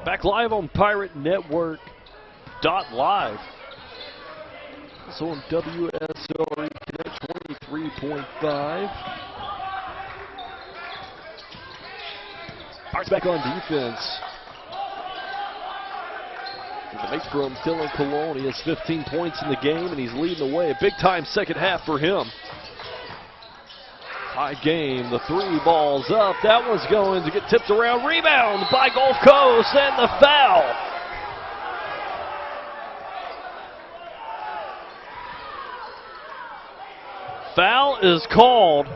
Speaker 2: Back live on Pirate Network .live. Also on WSRE Connect 23.5. Pirates back on defense. The make from Dylan Cologne. He has 15 points in the game and he's leading the way. A big time second half for him. High game, the three ball's up. That one's going to get tipped around. Rebound by Gulf Coast and the foul. Foul is called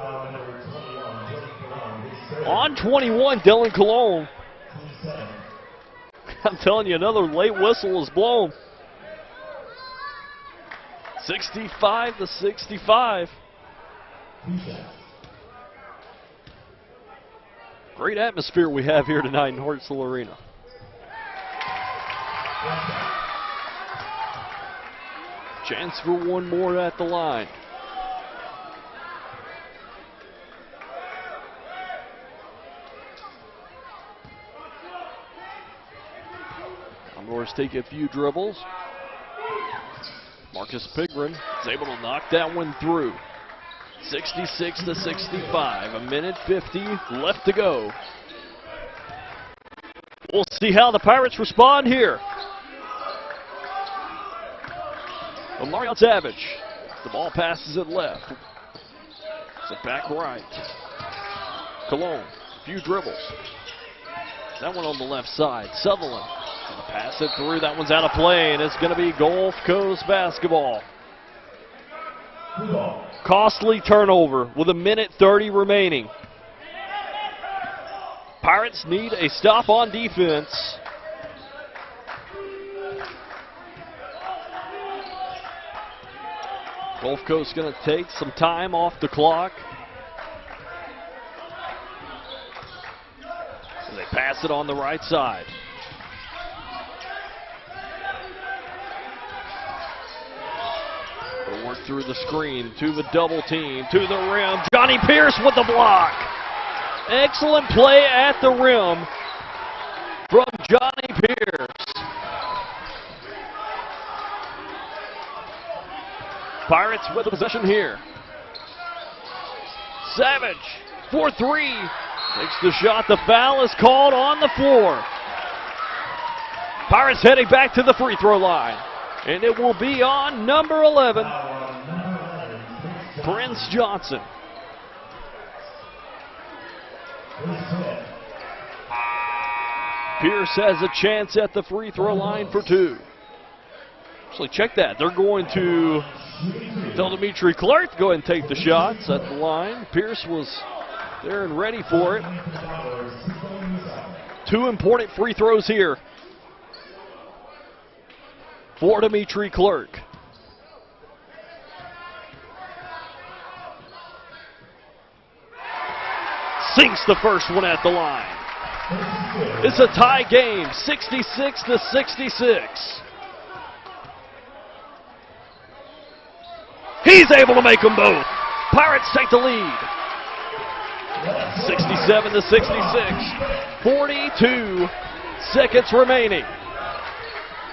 Speaker 2: on 21, Dylan Cologne. I'm telling you, another late whistle is blown. 65 to 65. Great atmosphere we have here tonight in Hartselle Arena. Chance for one more at the line. Commodores take a few dribbles. Marcus Pigren is able to knock that one through. 66 to 65, a minute 50 left to go. We'll see how the Pirates respond here. Mario Savage, the ball passes it left. It's back right. Cologne, a few dribbles. That one on the left side. Sutherland, gonna pass it through. That one's out of play, and it's gonna be Gulf Coast basketball. Costly turnover with a minute 30 remaining. Pirates need a stop on defense. Gulf Coast going to take some time off the clock. And they pass it on the right side. They'll work through the screen to the double team, to the rim. Johnny Pierce with the block. Excellent play at the rim from Johnny Pierce. Pirates with the possession here. Savage for three. Takes the shot. The foul is called on the floor. Pirates heading back to the free throw line. And it will be on number 11, Prince Johnson. Pierce has a chance at the free throw line for two. Actually, check that. They're going to tell Dimitri Clark to go ahead and take the shots at the line. Pierce was there and ready for it. Two important free throws here for Dimitri Clark. Sinks the first one at the line. It's a tie game, 66 to 66. He's able to make them both. Pirates take the lead. 67-66. 42 seconds remaining.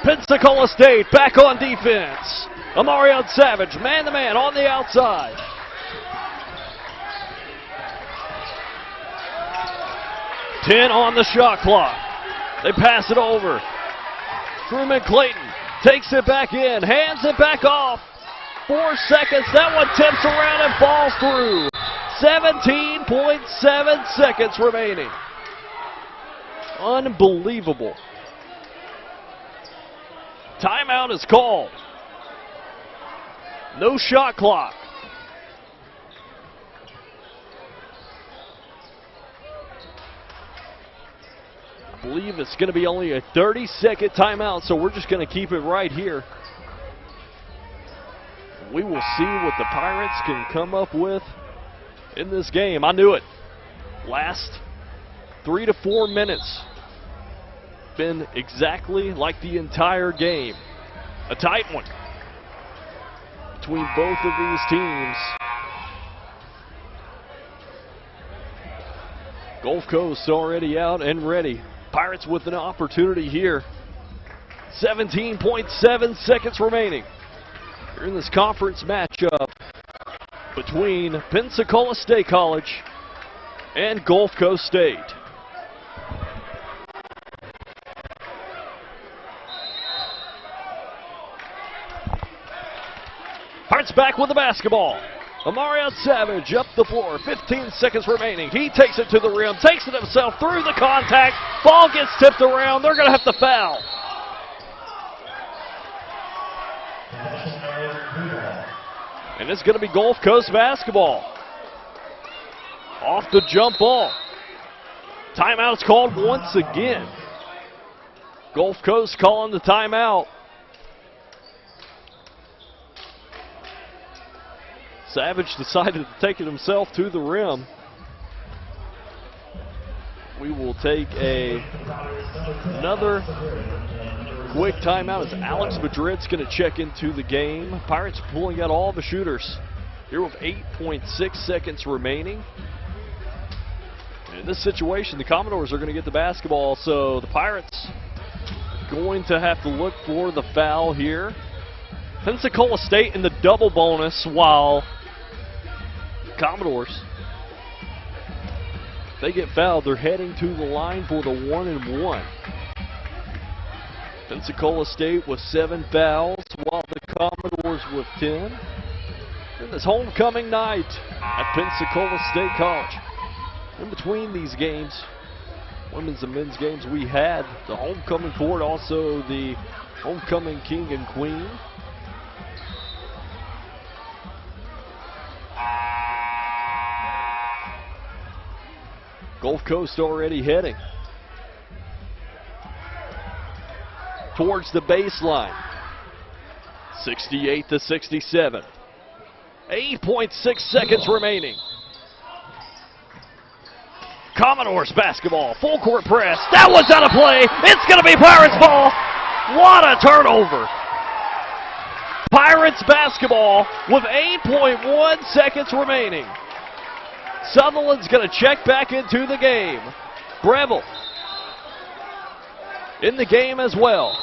Speaker 2: Pensacola State back on defense. Amarion Savage, man-to-man on the outside. Ten on the shot clock. They pass it over. Truman Clayton takes it back in, hands it back off. 4 seconds. That one tips around and falls through. 17.7 seconds remaining. Unbelievable. Timeout is called. No shot clock. I believe it's going to be only a 30-second timeout, so we're just going to keep it right here. We will see what the Pirates can come up with in this game. I knew it. Last 3 to 4 minutes been exactly like the entire game. A tight one between both of these teams. Gulf Coast already out and ready. Pirates with an opportunity here. 17.7 seconds remaining. We're in this conference matchup between Pensacola State College and Gulf Coast State. Pirates back with the basketball. Amarion Savage up the floor. 15 seconds remaining. He takes it to the rim, takes it himself through the contact. Ball gets tipped around. They're going to have to foul. And it's going to be Gulf Coast basketball. Off the jump ball. Timeout is called once again. Gulf Coast calling the timeout. Savage decided to take it himself to the rim. We will take another quick timeout as Alex Madrid's going to check into the game. Pirates pulling out all the shooters here with 8.6 seconds remaining. And in this situation, the Commodores are going to get the basketball, so the Pirates going to have to look for the foul here. Pensacola State in the double bonus, while Commodores, they get fouled. They're heading to the line for the 1-and-1. Pensacola State with 7 fouls, while the Commodores with 10. In this homecoming night at Pensacola State College. In between these games, women's and men's games, we had the homecoming court, also the homecoming king and queen. Gulf Coast already heading towards the baseline. 68-67. 8.6 seconds remaining. Commodores basketball, full court press. That was out of play. It's going to be Pirates ball. What a turnover. Pirates basketball with 8.1 seconds remaining. Sutherland's going to check back into the game. Breville in the game as well.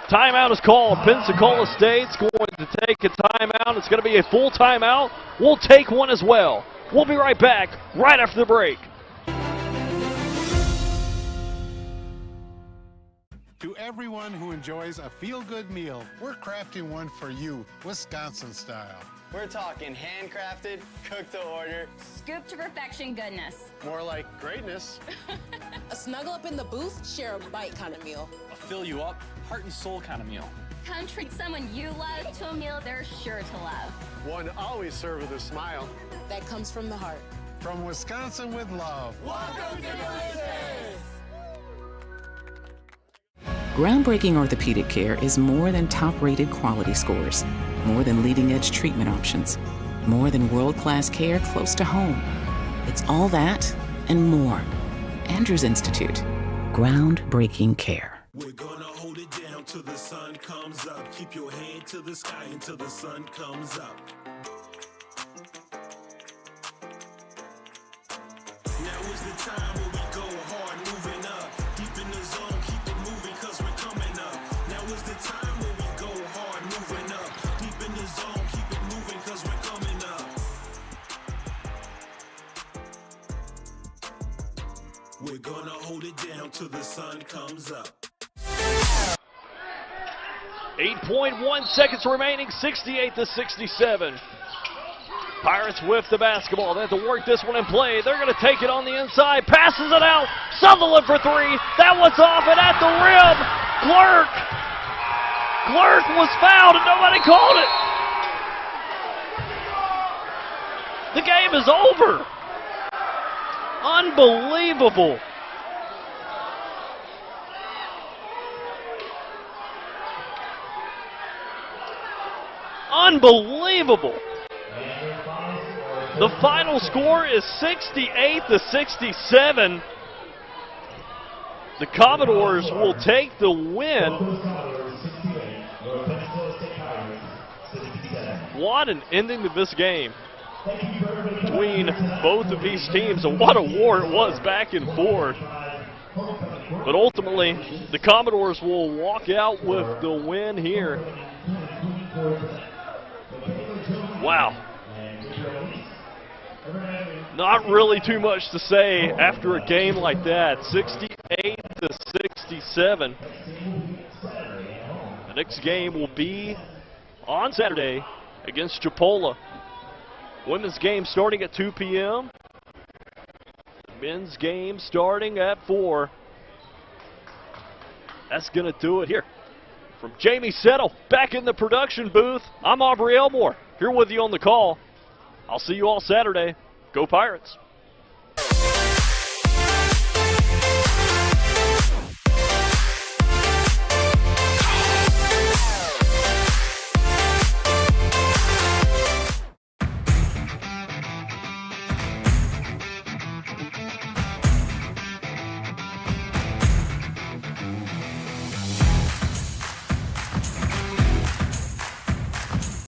Speaker 2: Timeout is called. Pensacola State's going to take a timeout. It's going to be a full timeout. We'll take one as well. We'll be right back right after the break.
Speaker 8: To everyone who enjoys a feel-good meal, we're crafting one for you, Wisconsin style.
Speaker 4: We're talking handcrafted, cooked to order.
Speaker 5: Scoop to perfection goodness.
Speaker 7: More like greatness.
Speaker 6: A snuggle up in the booth, share a bite kind of meal.
Speaker 7: A fill you up, heart and soul kind of meal.
Speaker 5: Come treat someone you love to a meal they're sure to love.
Speaker 7: One always served with a smile.
Speaker 6: That comes from the heart.
Speaker 8: From Wisconsin with love.
Speaker 10: Welcome to Delicious!
Speaker 9: Groundbreaking orthopedic care is more than top-rated quality scores, more than leading-edge treatment options, more than world-class care close to home. It's all that and more. Andrews Institute. Groundbreaking care.
Speaker 10: We're gonna hold it down till the sun comes up. Keep your head to the sky until the sun comes up. Now is the time where we go hard, moving up. Deep in the zone, keep it moving, cause we're coming up. Now is the time where we go hard, moving up. Deep in the zone, keep it moving, cause we're coming up. We're gonna hold it down till the sun comes up.
Speaker 2: 8.1 seconds remaining, 68-67. Pirates whip the basketball. They have to work this one in play. They're going to take it on the inside. Passes it out. Sutherland for three. That one's off and at the rim. Clark was fouled and nobody called it. The game is over. Unbelievable. Unbelievable. The final score is 68-67. The Commodores will take the win. What an ending to this game between both of these teams, and what a war it was back and forth. But ultimately, the Commodores will walk out with the win here. Wow. Not really too much to say after a game like that. 68-67. The next game will be on Saturday against Chipola. Women's game starting at 2 p.m. The men's game starting at 4. That's going to do it here. From Jamie Settle, back in the production booth, I'm Aubrey Elmore, here with you on the call. I'll see you all Saturday. Go Pirates.